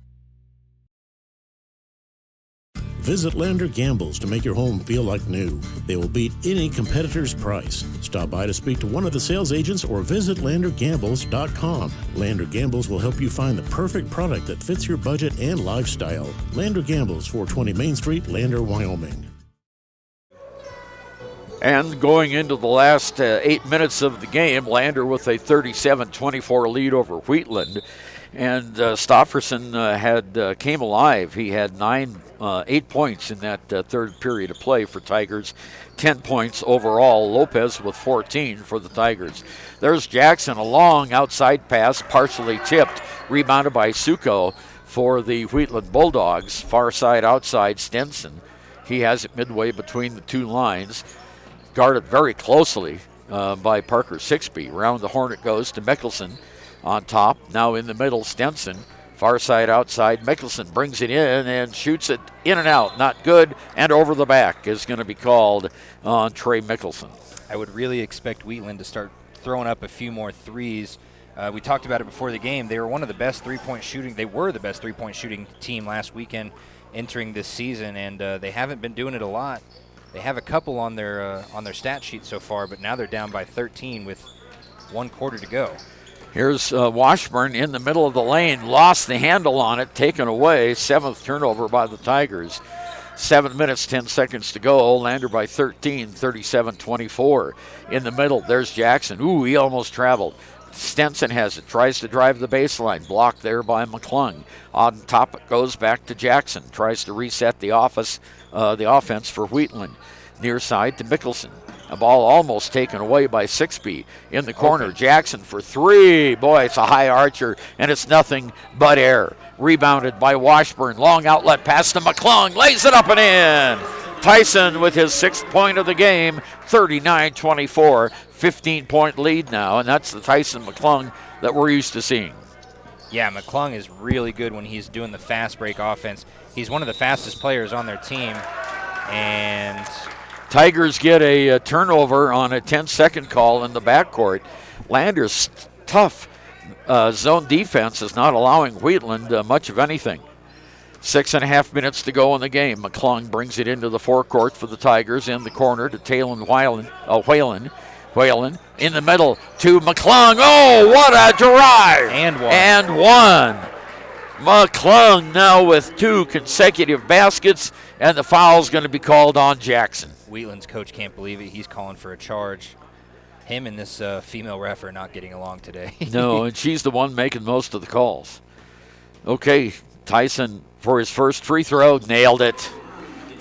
Visit Lander Gambles to make your home feel like new. They will beat any competitor's price. Stop by to speak to one of the sales agents or visit LanderGambles.com. Lander Gambles will help you find the perfect product that fits your budget and lifestyle. Lander Gambles, 420 Main Street, Lander, Wyoming.
And going into the last 8 minutes of the game, Lander with a 37-24 lead over Wheatland. And Stofferson came alive. He had 8 points in that third period of play for Tigers, 10 points overall. Lopez with 14 for the Tigers. There's Jackson, a long outside pass, partially tipped, rebounded by Suko for the Wheatland Bulldogs. Far side outside, Stenson. He has it midway between the two lines. Guarded very closely by Parker Sixby. Round the horn it goes to Mickelson on top. Now in the middle, Stenson. Far side outside. Mickelson brings it in and shoots it in and out. Not good. And over the back is going to be called on Trey Mickelson.
I would really expect Wheatland to start throwing up a few more threes. We talked about it before the game. They were one of the best three-point shooting. They were the best three-point shooting team last weekend entering this season, and they haven't been doing it a lot. They have a couple on their stat sheet so far, but now they're down by 13 with 1 quarter to go.
Here's Washburn in the middle of the lane, lost the handle on it, taken away. 7th turnover by the Tigers. 7 minutes, 10 seconds to go. Lander by 13, 37-24. In the middle, there's Jackson. Ooh, he almost traveled. Stenson has it, tries to drive the baseline, blocked there by McClung. On top it goes back to Jackson, tries to reset the offense for Wheatland. Near side to Mickelson. A ball almost taken away by Sixby. In the corner, Jackson for 3. Boy, it's a high archer, and it's nothing but air. Rebounded by Washburn. Long outlet pass to McClung. Lays it up and in. Tyson with his 6th point of the game, 39-24. 15-point lead now, and that's the Tyson McClung that we're used to seeing.
Yeah, McClung is really good when he's doing the fast break offense. He's one of the fastest players on their team. And
Tigers get a turnover on a 10-second call in the backcourt. Lander's tough zone defense is not allowing Wheatland much of anything. 6.5 minutes to go in the game. McClung brings it into the forecourt for the Tigers in the corner to Talon Whalen in the middle to McClung. Oh, what a drive! And one. McClung now with 2 consecutive baskets, and the foul's going to be called on Jackson.
Wheatland's coach can't believe it. He's calling for a charge. Him and this female ref are not getting along today.
No, and she's the one making most of the calls. Okay, Tyson for his first free throw, nailed it.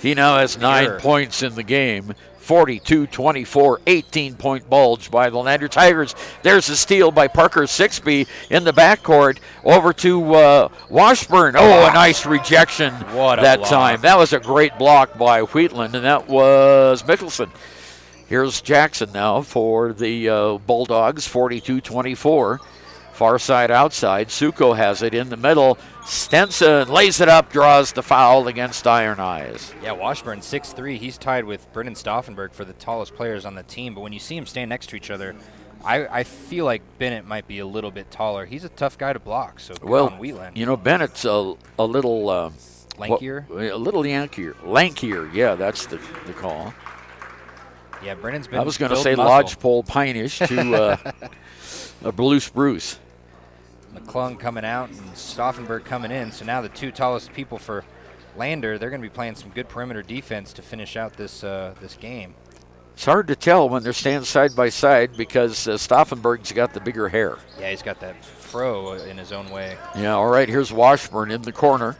He now has 9 points in the game. 42-24, 18-point bulge by the Lander Tigers. There's a steal by Parker Sixby in the backcourt over to Washburn. Oh, a nice rejection that time. That was a great block by Wheatland, and that was Mickelson. Here's Jackson now for the Bulldogs, 42-24. Far side outside. Suko has it in the middle. Stenson lays it up, draws the foul against Iron Eyes.
Yeah, Washburn 6'3". He's tied with Brendan Stauffenberg for the tallest players on the team. But when you see them stand next to each other, I feel like Bennett might be a little bit taller. He's a tough guy to block. So good on Wheatland.
You know, Bennett's a little
lankier.
A little lankier. Yeah, that's the call.
Yeah, Brennan's been.
I was going to say lodgepole pine-ish to a Bruce.
McClung coming out and Stauffenberg coming in. So now the 2 tallest people for Lander, they're going to be playing some good perimeter defense to finish out this game.
It's hard to tell when they're standing side by side because Stauffenberg's got the bigger hair.
Yeah, he's got that fro in his own way.
Yeah, all right, here's Washburn in the corner.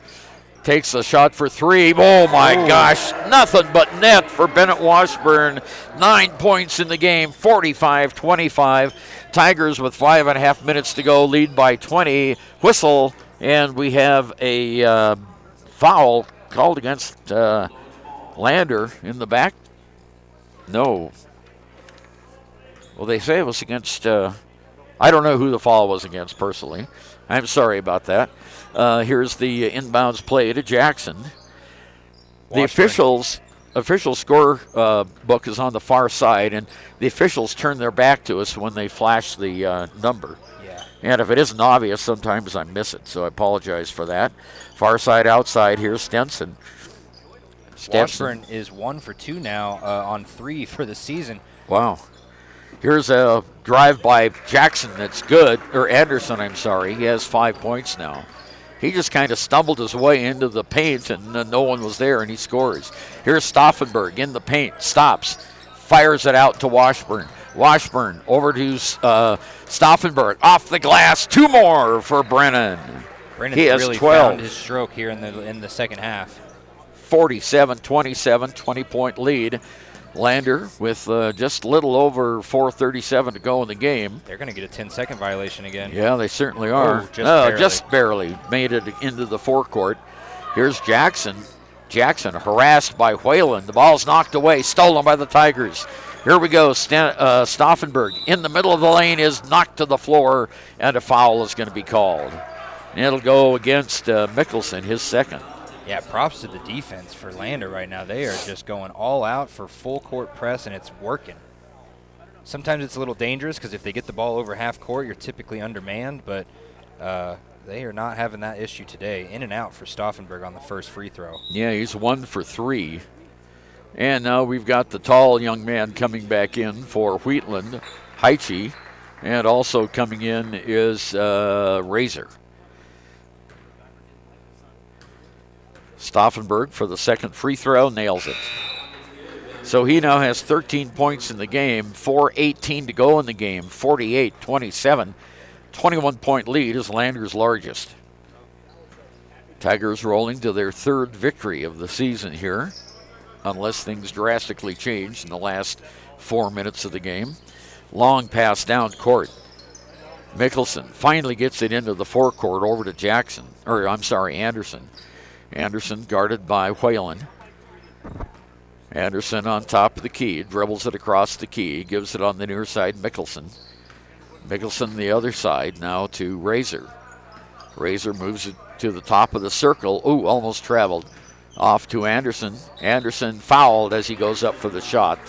Takes a shot for 3. Oh, my gosh. Nothing but net for Bennett Washburn. 9 points in the game, 45-25. Tigers with 5.5 minutes to go, lead by 20. Whistle, and we have a foul called against Lander in the back. No. Well, they say it was against, I don't know who the foul was against personally. I'm sorry about that. Here's the inbounds play to Jackson. The official score book is on the far side, and the officials turn their back to us when they flash the number.
Yeah.
And if it isn't obvious, sometimes I miss it, so I apologize for that. Far side outside, here's Stenson.
Washburn is 1 for 2 now on 3 for the season.
Wow. Here's a drive by Jackson that's good, or Anderson, I'm sorry. He has 5 points now. He just kind of stumbled his way into the paint, and no one was there, and he scores. Here's Stauffenberg in the paint, stops, fires it out to Washburn. Washburn over to Stauffenberg. Off the glass, 2 more for Brennan.
Brennan's
He has
really
12.
found his stroke here in the second half.
47-27, 20-point lead. Lander with just a little over 4:37 to go in the game.
They're going to get a 10-second violation again.
Yeah, they certainly are.
Oh,
just barely made it into the forecourt. Here's Jackson. Jackson harassed by Whelan. The ball's knocked away, stolen by the Tigers. Here we go. Stauffenberg in the middle of the lane is knocked to the floor, and a foul is going to be called. And it'll go against Mickelson, his second.
Yeah, props to the defense for Lander right now. They are just going all out for full court press, and it's working. Sometimes it's a little dangerous because if they get the ball over half court, you're typically undermanned, but they are not having that issue today. In and out for Stauffenberg on the first free throw.
Yeah, he's 1 for 3. And now we've got the tall young man coming back in for Wheatland, Heiche, and also coming in is Razor. Stauffenberg for the second free throw, nails it. So he now has 13 points in the game, 4:18 to go in the game, 48-27. 21-point lead is Lander's largest. Tigers rolling to their 3rd victory of the season here, unless things drastically change in the last 4 minutes of the game. Long pass down court. Mickelson finally gets it into the forecourt over to Anderson. Anderson guarded by Whelan. Anderson on top of the key, dribbles it across the key, gives it on the near side, Mickelson. Mickelson the other side, now to Razor. Razor moves it to the top of the circle. Ooh, almost traveled. Off to Anderson. Anderson fouled as he goes up for the shot.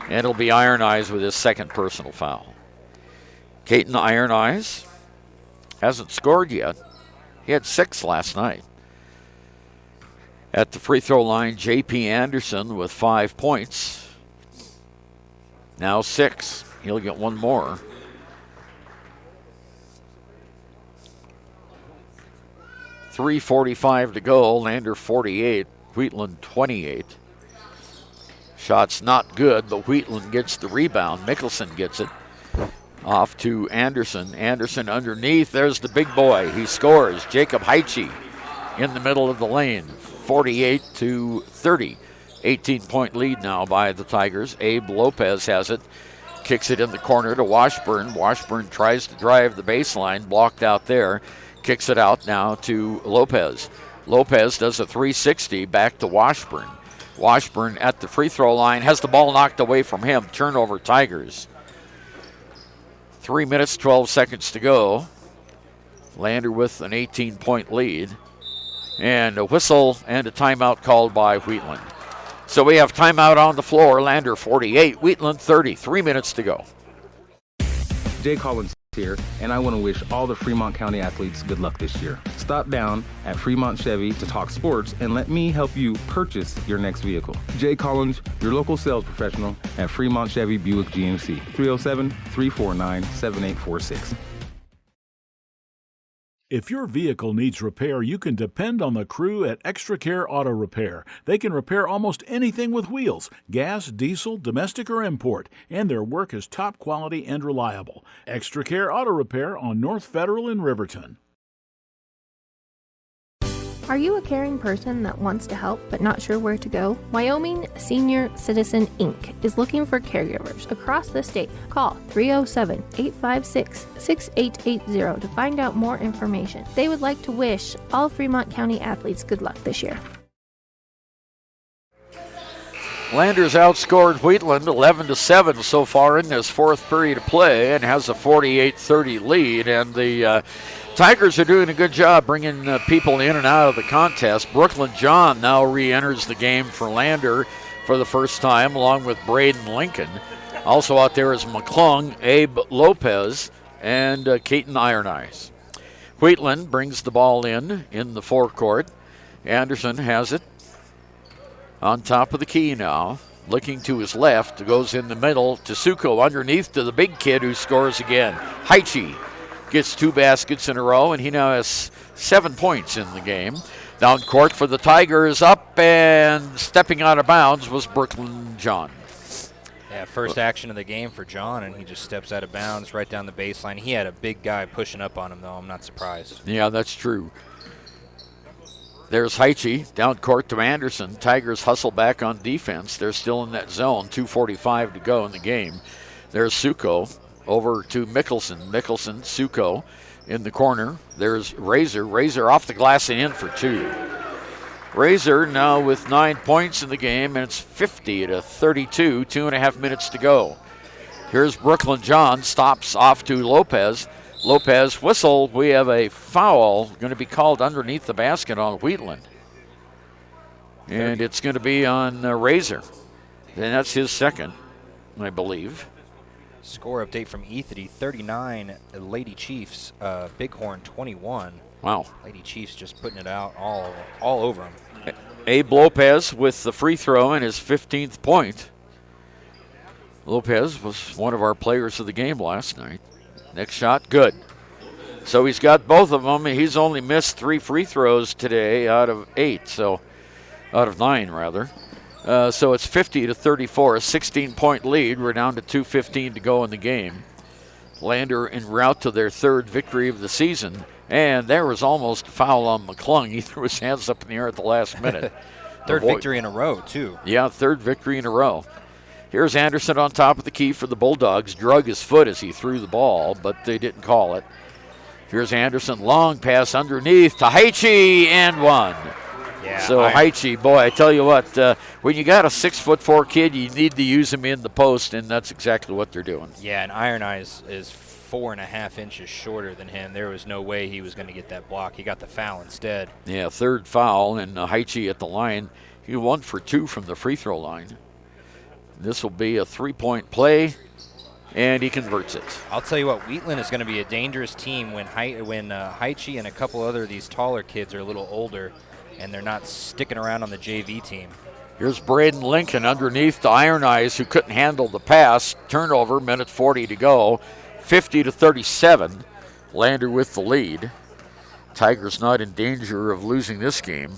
And it'll be Iron Eyes with his second personal foul. Caton Iron Eyes hasn't scored yet. He had 6 last night. At the free throw line, J.P. Anderson with 5 points. Now 6. He'll get 1 more. .345 to go. Lander 48. Wheatland 28. Shot's not good, but Wheatland gets the rebound. Mickelson gets it. Off to Anderson. Anderson underneath. There's the big boy. He scores. Jacob Heiche in the middle of the lane. 48-30. 18-point lead now by the Tigers. Abe Lopez has it. Kicks it in the corner to Washburn. Washburn tries to drive the baseline. Blocked out there. Kicks it out now to Lopez. Lopez does a 360 back to Washburn. Washburn at the free throw line has the ball knocked away from him. Turnover Tigers. 3 minutes, 12 seconds to go. Lander with an 18-point lead. And a whistle and a timeout called by Wheatland. So we have timeout on the floor. Lander 48, Wheatland 30. 3 minutes to go.
Jay Collins here, and I want to wish all the Fremont County athletes good luck this year. Stop down at Fremont Chevy to talk sports and let me help you purchase your next vehicle. Jay Collins, your local sales professional at Fremont Chevy Buick GMC, 307-349-7846.
If your vehicle needs repair, you can depend on the crew at Extra Care Auto Repair. They can repair almost anything with wheels, gas, diesel, domestic, or import, and their work is top quality and reliable. Extra Care Auto Repair on North Federal in Riverton.
Are you a caring person that wants to help but not sure where to go? Wyoming Senior Citizen Inc. is looking for caregivers across the state. Call 307-856-6880 to find out more information. They would like to wish all Fremont County athletes good luck this year.
Landers outscored Wheatland 11-7 so far in this 4th period of play and has a 48-30 lead. And the Tigers are doing a good job bringing people in and out of the contest. Brooklyn John now re-enters the game for Lander for the first time, along with Braden Lincoln. Also out there is McClung, Abe Lopez, and Caton Iron Eyes. Wheatland brings the ball in the forecourt. Anderson has it. On top of the key now, looking to his left, goes in the middle to Suko, underneath to the big kid who scores again. Heiche gets 2 baskets in a row, and he now has 7 points in the game. Down court for the Tigers, up and stepping out of bounds was Brooklyn John.
Yeah, first action of the game for John, and he just steps out of bounds right down the baseline. He had a big guy pushing up on him, though. I'm not surprised.
Yeah, that's true. There's Heiche down court to Anderson. Tigers hustle back on defense. They're still in that zone. 2:45 to go in the game. There's Suko over to Mickelson. Mickelson, Suko in the corner. There's Razor. Razor off the glass and in for 2. Razor now with 9 points in the game, and it's 50-32, 2.5 minutes to go. Here's Brooklyn John, stops off to Lopez. Lopez whistle. We have a foul going to be called underneath the basket on Wheatland. And it's going to be on Razor. And that's his second, I believe.
Score update from Ethity, 39, Lady Chiefs, Bighorn 21.
Wow.
Lady Chiefs just putting it out all over them.
Abe Lopez with the free throw and his 15th point. Lopez was one of our players of the game last night. Next shot, good. So he's got both of them. He's only missed 3 free throws today out of 8, so out of 9 rather. So it's 50-34, a 16-point lead. We're down to 2:15 to go in the game. Lander en route to their 3rd victory of the season. And there was almost a foul on McClung. He threw his hands up in the air at the last minute.
Third victory in a row, too.
Yeah, 3rd victory in a row. Here's Anderson on top of the key for the Bulldogs. Drug his foot as he threw the ball, but they didn't call it. Here's Anderson, long pass underneath to Heiche, and 1.
Yeah,
so Heiche, boy, I tell you what, when you got a 6'4" kid, you need to use him in the post, and that's exactly what they're doing.
Yeah, and Iron Eyes is 4.5 inches shorter than him. There was no way he was going to get that block. He got the foul instead.
Yeah, 3rd foul, and Heiche at the line. He 1 for 2 from the free throw line. This will be a 3-point play, and he converts it.
I'll tell you what, Wheatland is going to be a dangerous team when Heiche and a couple other of these taller kids are a little older, and they're not sticking around on the JV team.
Here's Braden Lincoln underneath to Iron Eyes, who couldn't handle the pass. Turnover, minute 40 to go. 50-37. Lander with the lead. Tigers not in danger of losing this game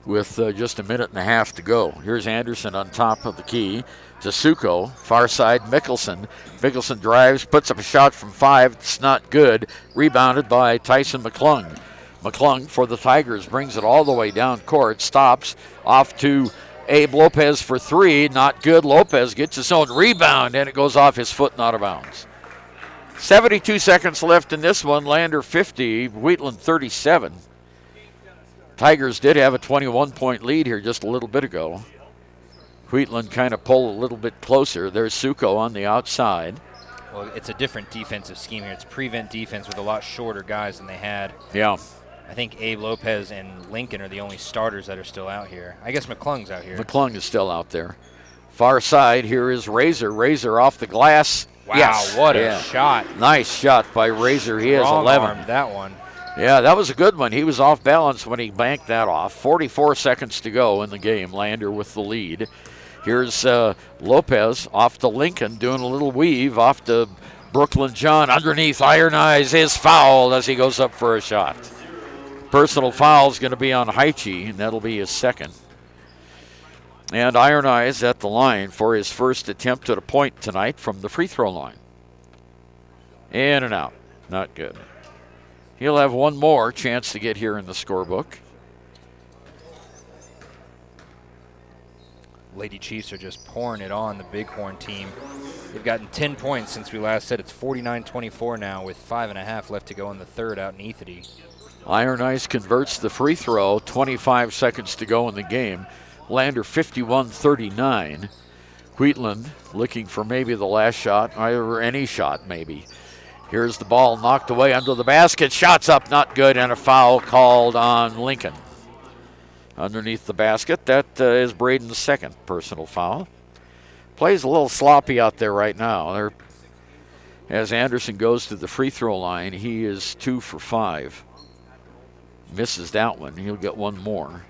with just a minute and a half to go. Here's Anderson on top of the key to Suko. Far side, Mickelson. Mickelson drives, puts up a shot from 5. It's not good. Rebounded by Tyson McClung. McClung for the Tigers brings it all the way down court. Stops off to Abe Lopez for 3. Not good. Lopez gets his own rebound, and it goes off his foot and out of bounds. 72 seconds left in this one. Lander 50, Wheatland 37. Tigers did have a 21-point lead here just a little bit ago. Wheatland kind of pulled a little bit closer. There's Suko on the outside.
Well, it's a different defensive scheme here. It's prevent defense with a lot shorter guys than they had.
Yeah.
I think Abe Lopez and Lincoln are the only starters that are still out here. I guess McClung's out here.
McClung is still out there. Far side, here is Razor. Razor off the glass.
Wow,
yes.
what a shot.
Nice shot by Razor. He has 11.
Armed that one.
Yeah, that was a good one. He was off balance when he banked that off. 44 seconds to go in the game. Lander with the lead. Here's Lopez off to Lincoln doing a little weave off to Brooklyn John. Underneath, Iron Eyes is fouled as he goes up for a shot. Personal foul is going to be on Heiche, and that'll be his second. And Iron Eyes at the line for his first attempt at a point tonight from the free throw line. In and out. Not good. He'll have one more chance to get here in the scorebook.
Lady Chiefs are just pouring it on the Bighorn team. They've gotten 10 points since we last said. It's 49-24 now with 5.5 left to go in the third out in Ethity.
Iron Eyes converts the free throw. 25 seconds to go in the game. Lander 51-39. Wheatland looking for maybe the last shot, or any shot maybe. Here's the ball knocked away under the basket. Shots up, not good, and a foul called on Lincoln. Underneath the basket, that is Braden's second personal foul. Plays a little sloppy out there right now. As Anderson goes to the free throw line, he is 2 for 5. Misses that one. He'll get one more.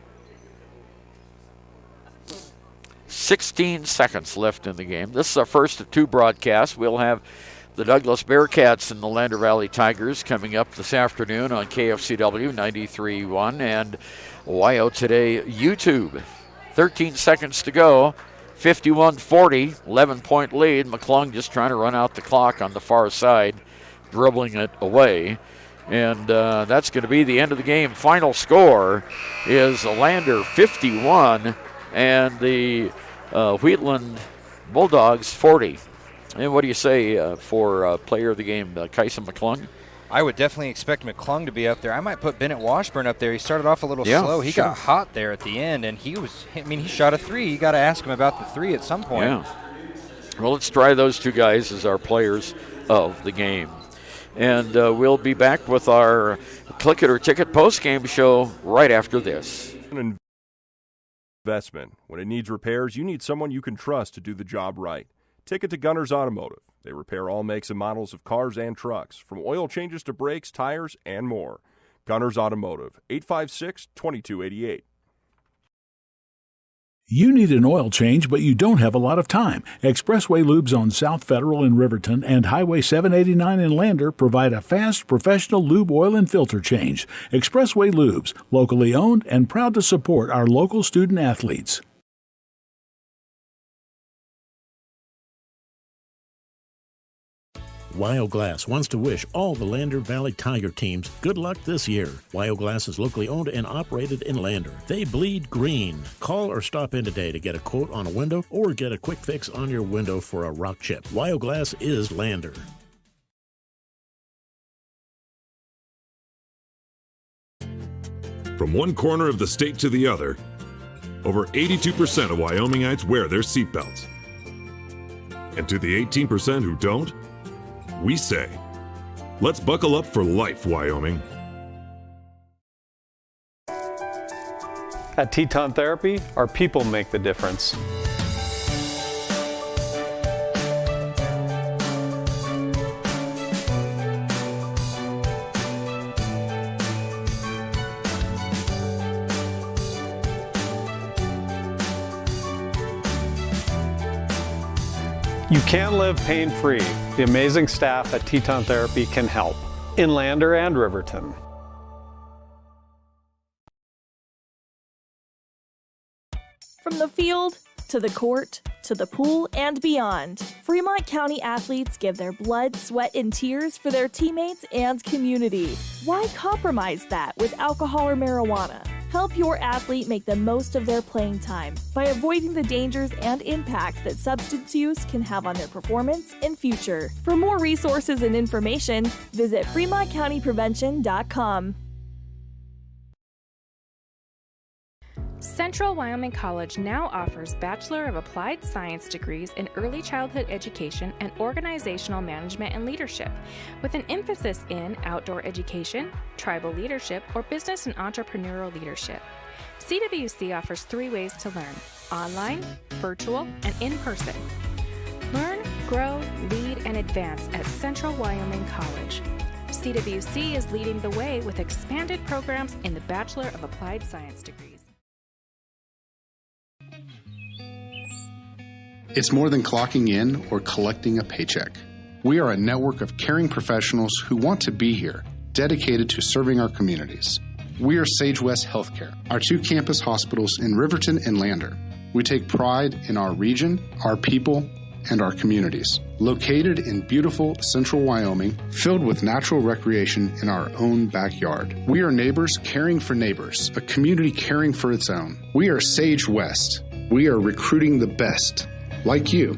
16 seconds left in the game. This is our first of 2 broadcasts. We'll have the Douglas Bearcats and the Lander Valley Tigers coming up this afternoon on KFCW 93.1 and WYO Today YouTube. 13 seconds to go. 51-40, 11-point lead. McClung just trying to run out the clock on the far side, dribbling it away. And that's going to be the end of the game. Final score is Lander 51 and the Wheatland Bulldogs 40. And what do you say for player of the game, Kyson McClung?
I would definitely expect McClung to be up there. I might put Bennett Washburn up there. He started off a little slow. He got hot there at the end, and he shot a three. You got to ask him about the three at some point.
Yeah. Well, let's try those two guys as our players of the game. And we'll be back with our Click It or Ticket post-game show right after this.
Investment. When it needs repairs, you need someone you can trust to do the job right. Take it to Gunners Automotive. They repair all makes and models of cars and trucks, from oil changes to brakes, tires, and more. Gunners Automotive, 856-2288.
You need an oil change, but you don't have a lot of time. Expressway Lubes on South Federal in Riverton and Highway 789 in Lander provide a fast, professional lube, oil, and filter change. Expressway Lubes, locally owned and proud to support our local student athletes.
Wyoglass wants to wish all the Lander Valley Tiger teams good luck this year. Wyoglass is locally owned and operated in Lander. They bleed green. Call or stop in today to get a quote on a window or get a quick fix on your window for a rock chip. Wyoglass is Lander.
From one corner of the state to the other, over 82% of Wyomingites wear their seatbelts. And to the 18% who don't, we say, let's buckle up for life, Wyoming.
At Teton Therapy, our people make the difference. You can live pain-free. The amazing staff at Teton Therapy can help in Lander and Riverton.
From the field to the court to the pool and beyond, Fremont County athletes give their blood, sweat, and tears for their teammates and community. Why compromise that with alcohol or marijuana? Help your athlete make the most of their playing time by avoiding the dangers and impact that substance use can have on their performance and future. For more resources and information, visit FremontCountyPrevention.com.
Central Wyoming College now offers Bachelor of Applied Science degrees in Early Childhood Education and Organizational Management and Leadership, with an emphasis in outdoor education, tribal leadership, or business and entrepreneurial leadership. CWC offers 3 ways to learn: online, virtual, and in person. Learn, grow, lead, and advance at Central Wyoming College. CWC is leading the way with expanded programs in the Bachelor of Applied Science degrees.
It's more than clocking in or collecting a paycheck. We are a network of caring professionals who want to be here, dedicated to serving our communities. We are Sage West Healthcare, our 2 campus hospitals in Riverton and Lander. We take pride in our region, our people, and our communities. Located in beautiful central Wyoming, filled with natural recreation in our own backyard. We are neighbors caring for neighbors, a community caring for its own. We are Sage West. We are recruiting the best, like you.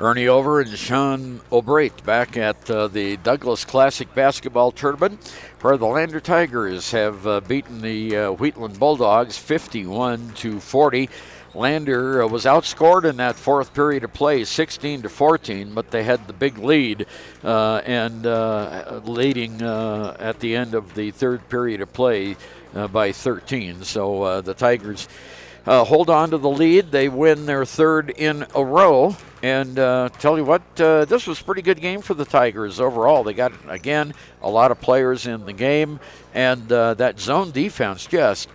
Ernie Over and Shawn O'Brate back at the Douglas Classic Basketball Tournament, where the Lander Tigers have beaten the Wheatland Bulldogs 51-40. Lander was outscored in that 4th period of play, 16-14, but they had the big lead and leading at the end of the 3rd period of play by 13. So the Tigers hold on to the lead. They win their 3rd in a row. And tell you what, this was a pretty good game for the Tigers overall. They got, again, a lot of players in the game. And that zone defense just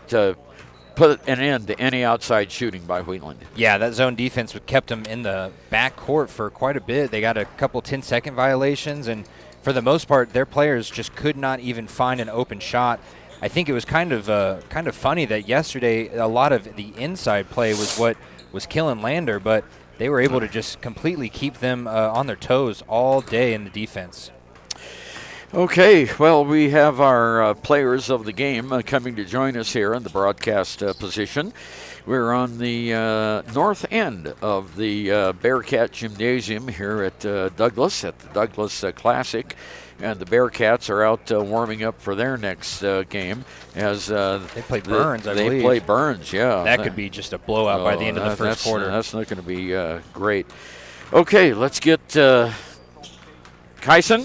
put an end to any outside shooting by Wheatland.
Yeah, that zone defense kept them in the backcourt for quite a bit. They got a couple 10-second violations, and for the most part, their players just could not even find an open shot. I think it was kind of funny that yesterday a lot of the inside play was what was killing Lander, but they were able to just completely keep them on their toes all day in the defense.
Okay, well, we have our players of the game coming to join us here in the broadcast position. We're on the north end of the Bearcat Gymnasium here at Douglas, at the Douglas Classic. And the Bearcats are out warming up for their next game as
they play Burns, I believe.
They play Burns, yeah.
That could be just a blowout by the end of the first quarter.
That's not going to be great. Okay, let's get Kyson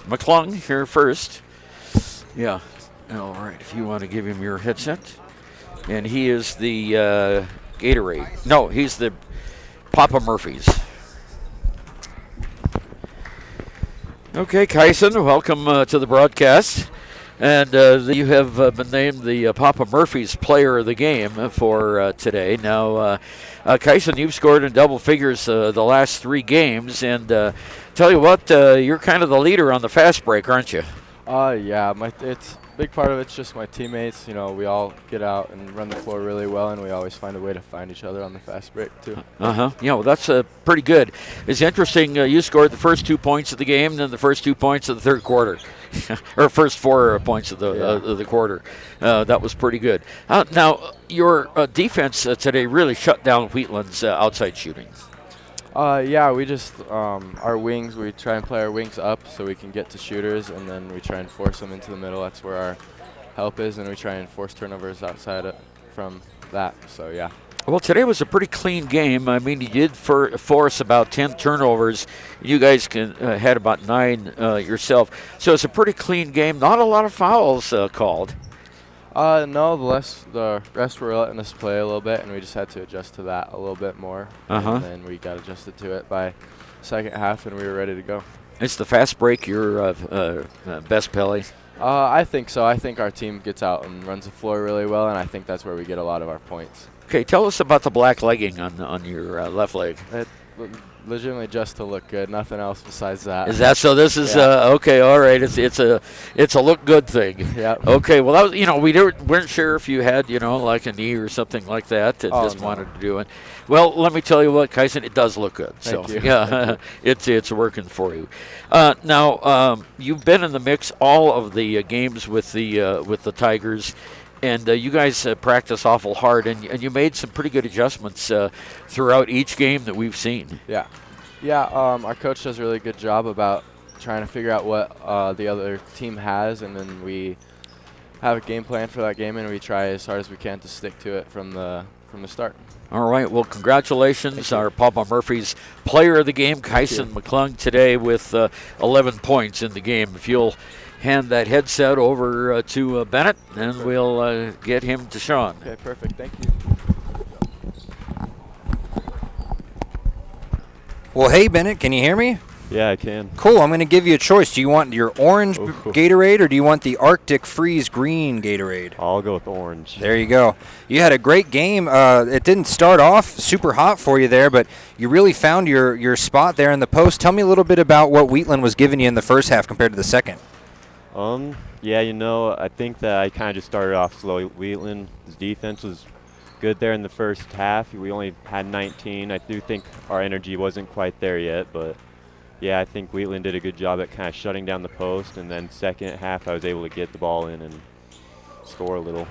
McClung here first. Yeah, all right, if you want to give him your headset. And he is the Gatorade. No, he's the Papa Murphy's. Okay, Kyson, welcome to the broadcast. And you have been named the Papa Murphy's Player of the Game for today. Now, Kyson, you've scored in double figures the last 3 games. And tell you what, you're kind of the leader on the fast break, aren't you?
Yeah, it's big part of it's just my teammates. You know, we all get out and run the floor really well, and we always find a way to find each other on the fast break too.
Yeah, well, that's pretty good. It's interesting. You scored the first 2 points of the game, then the first 2 points of the third quarter, or first 4 points of the quarter. That was pretty good. Now, your defense today really shut down Wheatland's outside shooting.
Yeah, we just our wings. We try and play our wings up so we can get to shooters, and then we try and force them into the middle. That's where our help is, and we try and force turnovers outside from that. So yeah.
Well, today was a pretty clean game. I mean, you did force about 10 turnovers. You guys had about 9 yourself. So it's a pretty clean game. Not a lot of fouls called.
No, the rest were letting us play a little bit, and we just had to adjust to that a little bit more. And then we got adjusted to it by second half, and we were ready to go.
It's the fast break your best, Pelly?
I think so. I think our team gets out and runs the floor really well, and I think that's where we get a lot of our points.
Okay, tell us about the black legging on your left leg.
Legitimately just to look good, nothing else besides that.
Is that so? This is okay. All right, it's a look good thing.
Yeah.
Okay. Well, that was, we weren't sure if you had like a knee or something like that. Just wanted to do it. Well, let me tell you what, Kyson, it does look good.
Thank you.
Yeah, it's working for you. Now you've been in the mix all of the games with the Tigers. And you guys practice awful hard, and you made some pretty good adjustments throughout each game that we've seen.
Yeah. Our coach does a really good job about trying to figure out what the other team has, and then we have a game plan for that game, and we try as hard as we can to stick to it from the start.
All right. Well, congratulations, our Papa Murphy's Player of the Game, Kyson McClung, today with 11 points in the game. If you'll hand that headset over to Bennett, and we'll get him to Shawn.
Okay, perfect. Thank you.
Well, hey, Bennett, can you hear me?
Yeah, I can.
Cool. I'm going to give you a choice. Do you want your orange Gatorade, or do you want the Arctic Freeze green Gatorade?
I'll go with orange.
There you go. You had a great game. It didn't start off super hot for you there, but you really found your spot there in the post. Tell me a little bit about what Wheatland was giving you in the first half compared to the second.
Yeah, I think that I kind of just started off slow. Wheatland's defense was good there in the first half. We only had 19. I do think our energy wasn't quite there yet, but yeah, I think Wheatland did a good job at kind of shutting down the post, and then second half I was able to get the ball in and score a little.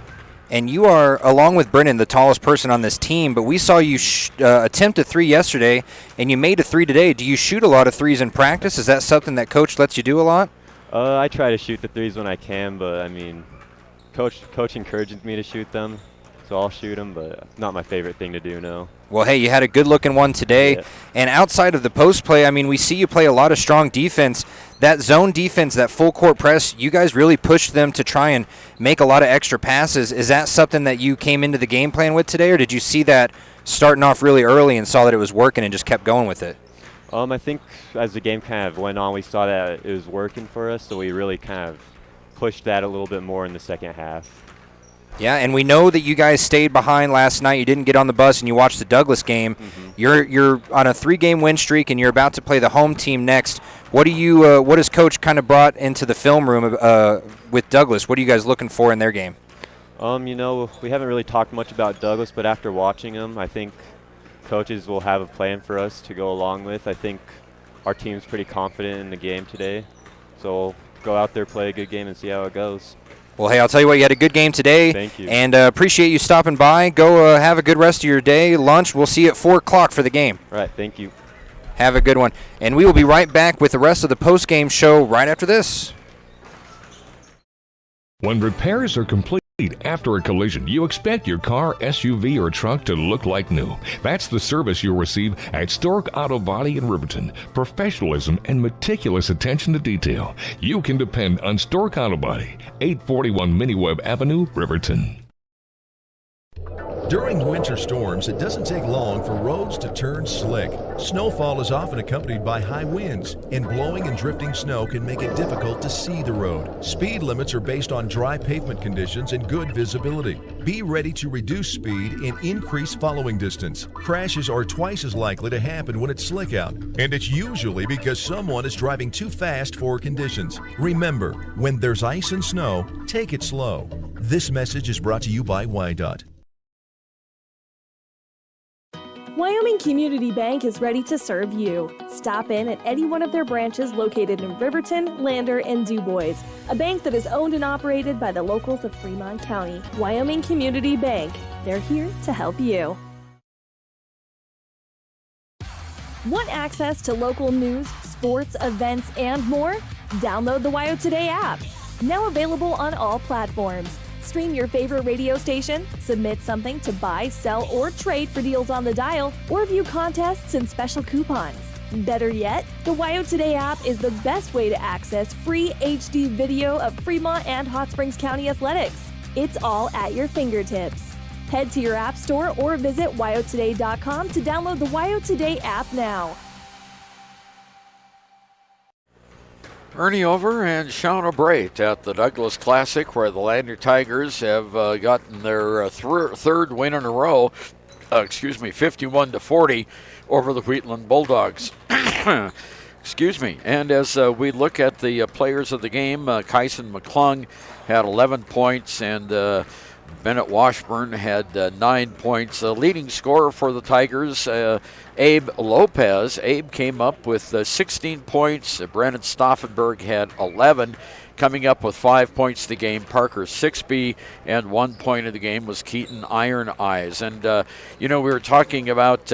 And you are, along with Brennan, the tallest person on this team, but we saw you attempt a 3 yesterday, and you made a 3 today. Do you shoot a lot of threes in practice? Is that something that Coach lets you do a lot?
I try to shoot the threes when I can, but I mean, Coach encourages me to shoot them, so I'll shoot them, but not my favorite thing to do, no.
Well, hey, you had a good-looking one today, and outside of the post play, I mean, we see you play a lot of strong defense. That zone defense, that full-court press, you guys really pushed them to try and make a lot of extra passes. Is that something that you came into the game plan with today, or did you see that starting off really early and saw that it was working and just kept going with it?
I think as the game kind of went on, we saw that it was working for us, so we really kind of pushed that a little bit more in the second half.
Yeah, and we know that you guys stayed behind last night. You didn't get on the bus and you watched the Douglas game. You're on a 3-game win streak, and you're about to play the home team next. What has Coach kind of brought into the film room with Douglas? What are you guys looking for in their game?
We haven't really talked much about Douglas, but after watching him, I think coaches will have a plan for us to go along with. I think our team's pretty confident in the game today, so we'll go out there, play a good game, and see how it goes.
Well, hey, I'll tell you what, you had a good game today.
Thank you.
And appreciate you stopping by. Go have a good rest of your day. Lunch, we'll see you at 4 o'clock for the game.
All right, thank you.
Have a good one. And we will be right back with the rest of the post-game show right after this.
When repairs are complete after a collision, you expect your car, SUV, or truck to look like new. That's the service you'll receive at Stork Auto Body in Riverton. Professionalism and meticulous attention to detail. You can depend on Stork Auto Body, 841 Miniweb Avenue, Riverton.
During winter storms, it doesn't take long for roads to turn slick. Snowfall is often accompanied by high winds, and blowing and drifting snow can make it difficult to see the road. Speed limits are based on dry pavement conditions and good visibility. Be ready to reduce speed and increase following distance. Crashes are twice as likely to happen when it's slick out, and it's usually because someone is driving too fast for conditions. Remember, when there's ice and snow, take it slow. This message is brought to you by WYDOT.
Wyoming Community Bank is ready to serve you. Stop in at any one of their branches located in Riverton, Lander, and DuBois. A bank that is owned and operated by the locals of Fremont County. Wyoming Community Bank. They're here to help you. Want access to local news, sports, events, and more? Download the WYO Today app. Now available on all platforms. Stream your favorite radio station, submit something to buy, sell, or trade for deals on the dial, or view contests and special coupons. Better yet, the WYO Today app is the best way to access free HD video of Fremont and Hot Springs County athletics. It's all at your fingertips. Head to your app store or visit wyotoday.com to download the WYO Today app now.
Ernie over and Shawn O'Brate at the Douglas Classic, where the Lander Tigers have gotten their third win in a row, 51-40 over the Wheatland Bulldogs. Excuse me. And as we look at the players of the game, Kyson McClung had 11 points, and Bennett Washburn had 9 points. Leading scorer for the Tigers, Abe Lopez. Abe came up with 16 points. Brandon Stauffenberg had 11. Coming up with 5 points to the game, Parker Sixby, and 1 point of the game was Keaton Iron Eyes. And, we were talking about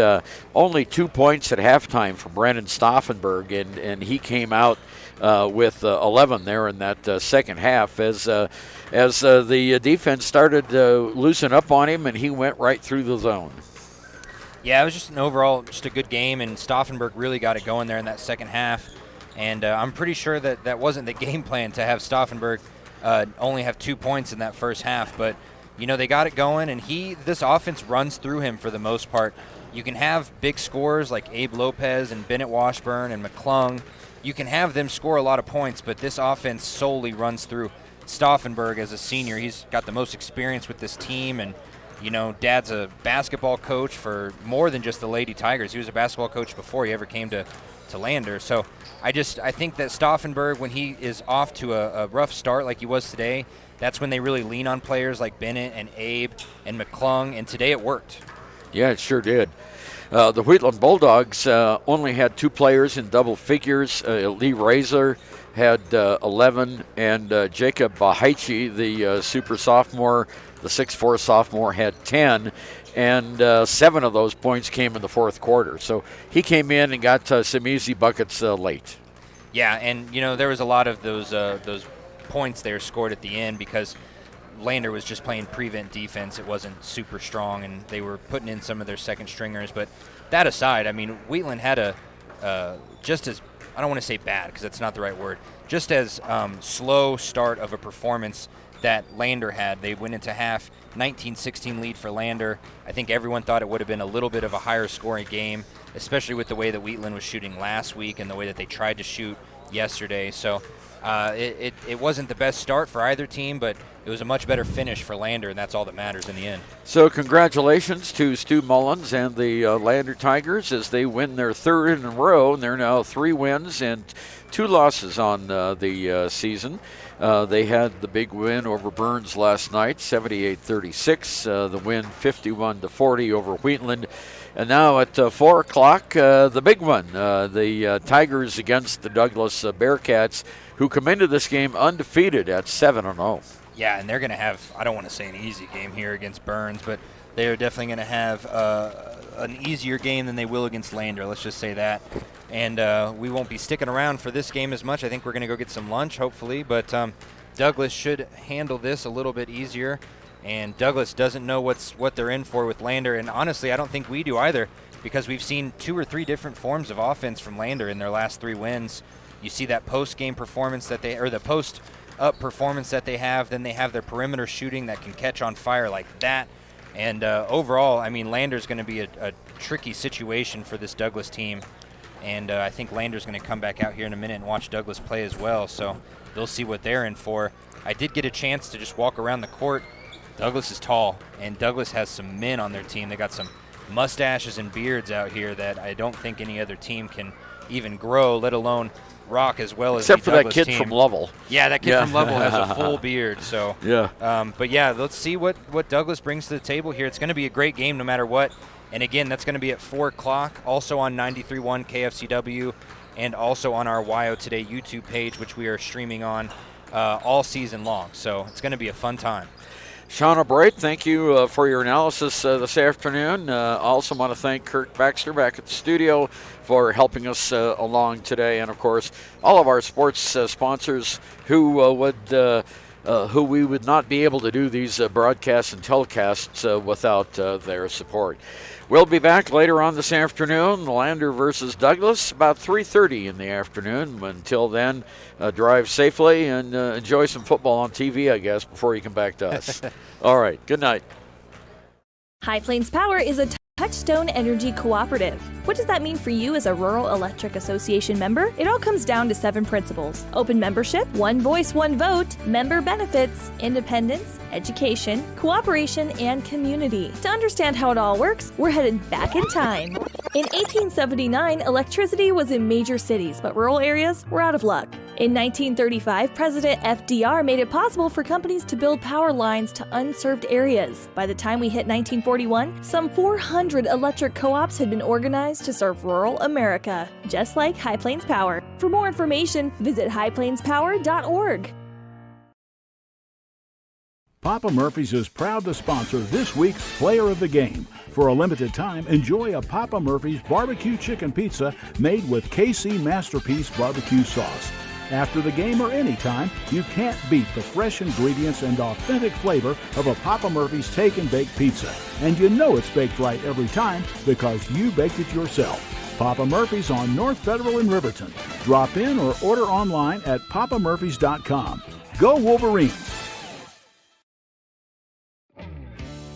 only 2 points at halftime from Brandon Stauffenberg, and he came out with 11 there in that second half as the defense started to loosen up on him, and he went right through the zone.
Yeah, it was just a good game, and Stauffenberg really got it going there in that second half. And I'm pretty sure that wasn't the game plan to have Stauffenberg only have 2 points in that first half. But, they got it going, and this offense runs through him for the most part. You can have big scorers like Abe Lopez and Bennett Washburn and McClung. You can have them score a lot of points, but this offense solely runs through Stauffenberg as a senior. He's got the most experience with this team, and Dad's a basketball coach for more than just the Lady Tigers. He was a basketball coach before he ever came to Lander. So I think that Stauffenberg, when he is off to a rough start like he was today, that's when they really lean on players like Bennett and Abe and McClung, and today it worked.
Yeah, it sure did. The Wheatland Bulldogs only had 2 players in double figures. Lee Razor had 11, and Jacob Bahaichi, the super sophomore, the 6'4 sophomore, had 10, and 7 of those points came in the fourth quarter. So he came in and got some easy buckets late.
Yeah, and there was a lot of those points there scored at the end because Lander was just playing prevent defense. It wasn't super strong, and they were putting in some of their second stringers. But that aside, Wheatland had a just as, I don't want to say bad because that's not the right word, just as slow start of a performance that Lander had. They went into half 19-16 lead for Lander. I think everyone thought it would have been a little bit of a higher scoring game, especially with the way that Wheatland was shooting last week and the way that they tried to shoot yesterday. So It wasn't the best start for either team, but it was a much better finish for Lander, and that's all that matters in the end.
So congratulations to Stu Mullins and the Lander Tigers as they win their third in a row, and they're now 3 wins and 2 losses on the season. They had the big win over Burns last night, 78-36. The win 51-40 over Wheatland. And now at 4 o'clock, the big one, the Tigers against the Douglas Bearcats, who come into this game undefeated at 7-0.
Yeah, and they're going to have, I don't want to say an easy game here against Burns, but they're definitely going to have an easier game than they will against Lander, let's just say that. And we won't be sticking around for this game as much. I think we're going to go get some lunch, hopefully, but Douglas should handle this a little bit easier. And Douglas doesn't know what they're in for with Lander, and honestly, I don't think we do either, because we've seen 2 or 3 different forms of offense from Lander in their last 3 wins. You see that post-game performance that they, or the post-up performance that they have, then they have their perimeter shooting that can catch on fire like that. And overall, I mean, Lander's going to be a tricky situation for this Douglas team. And I think Lander's going to come back out here in a minute and watch Douglas play as well, so they'll see what they're in for. I did get a chance to just walk around the court. Douglas is tall, and Douglas has some men on their team. They got some mustaches and beards out here that I don't think any other team can even grow, let alone rock as well as the Douglas team.
Except for that kid from Lovell.
Yeah, that kid from Lovell has a full beard. So
yeah.
But yeah, let's see what Douglas brings to the table here. It's going to be a great game no matter what. And again, that's going to be at 4 o'clock, also on 93.1 KFCW, and also on our WYO Today YouTube page, which we are streaming on all season long. So it's going to be a fun time.
Shawn O'Bright, thank you for your analysis this afternoon. I also want to thank Kirk Baxter back at the studio for helping us along today, and of course all of our sports sponsors who we would not be able to do these broadcasts and telecasts without their support. We'll be back later on this afternoon, Lander versus Douglas, about 3:30 in the afternoon. Until then, drive safely and enjoy some football on TV, I guess, before you come back to us. All right, good night.
High Plains Power is a Touchstone Energy Cooperative. What does that mean for you as a Rural Electric Association member? It all comes down to 7 principles: open membership, one voice, one vote, member benefits, independence, education, cooperation, and community. To understand how it all works, we're headed back in time. In 1879, electricity was in major cities, but rural areas were out of luck. In 1935, President FDR made it possible for companies to build power lines to unserved areas. By the time we hit 1941, some 400 electric co-ops had been organized to serve rural America, just like High Plains Power. For more information, visit highplainspower.org.
Papa Murphy's is proud to sponsor this week's Player of the Game. For a limited time, enjoy a Papa Murphy's barbecue chicken pizza made with KC Masterpiece barbecue sauce. After the game or anytime, you can't beat the fresh ingredients and authentic flavor of a Papa Murphy's Take and Bake pizza. And you know it's baked right every time because you baked it yourself. Papa Murphy's on North Federal in Riverton. Drop in or order online at papamurphys.com. Go Wolverines!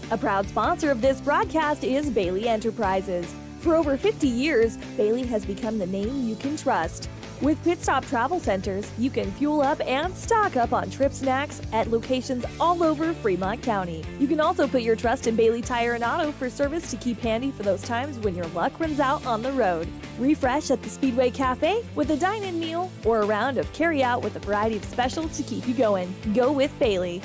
A proud sponsor of this broadcast is Bailey Enterprises. For over 50 years, Bailey has become the name you can trust. With Pit Stop Travel Centers, you can fuel up and stock up on trip snacks at locations all over Fremont County. You can also put your trust in Bailey Tire and Auto for service to keep handy for those times when your luck runs out on the road. Refresh at the Speedway Cafe with a dine-in meal or a round of carry-out with a variety of specials to keep you going. Go with Bailey.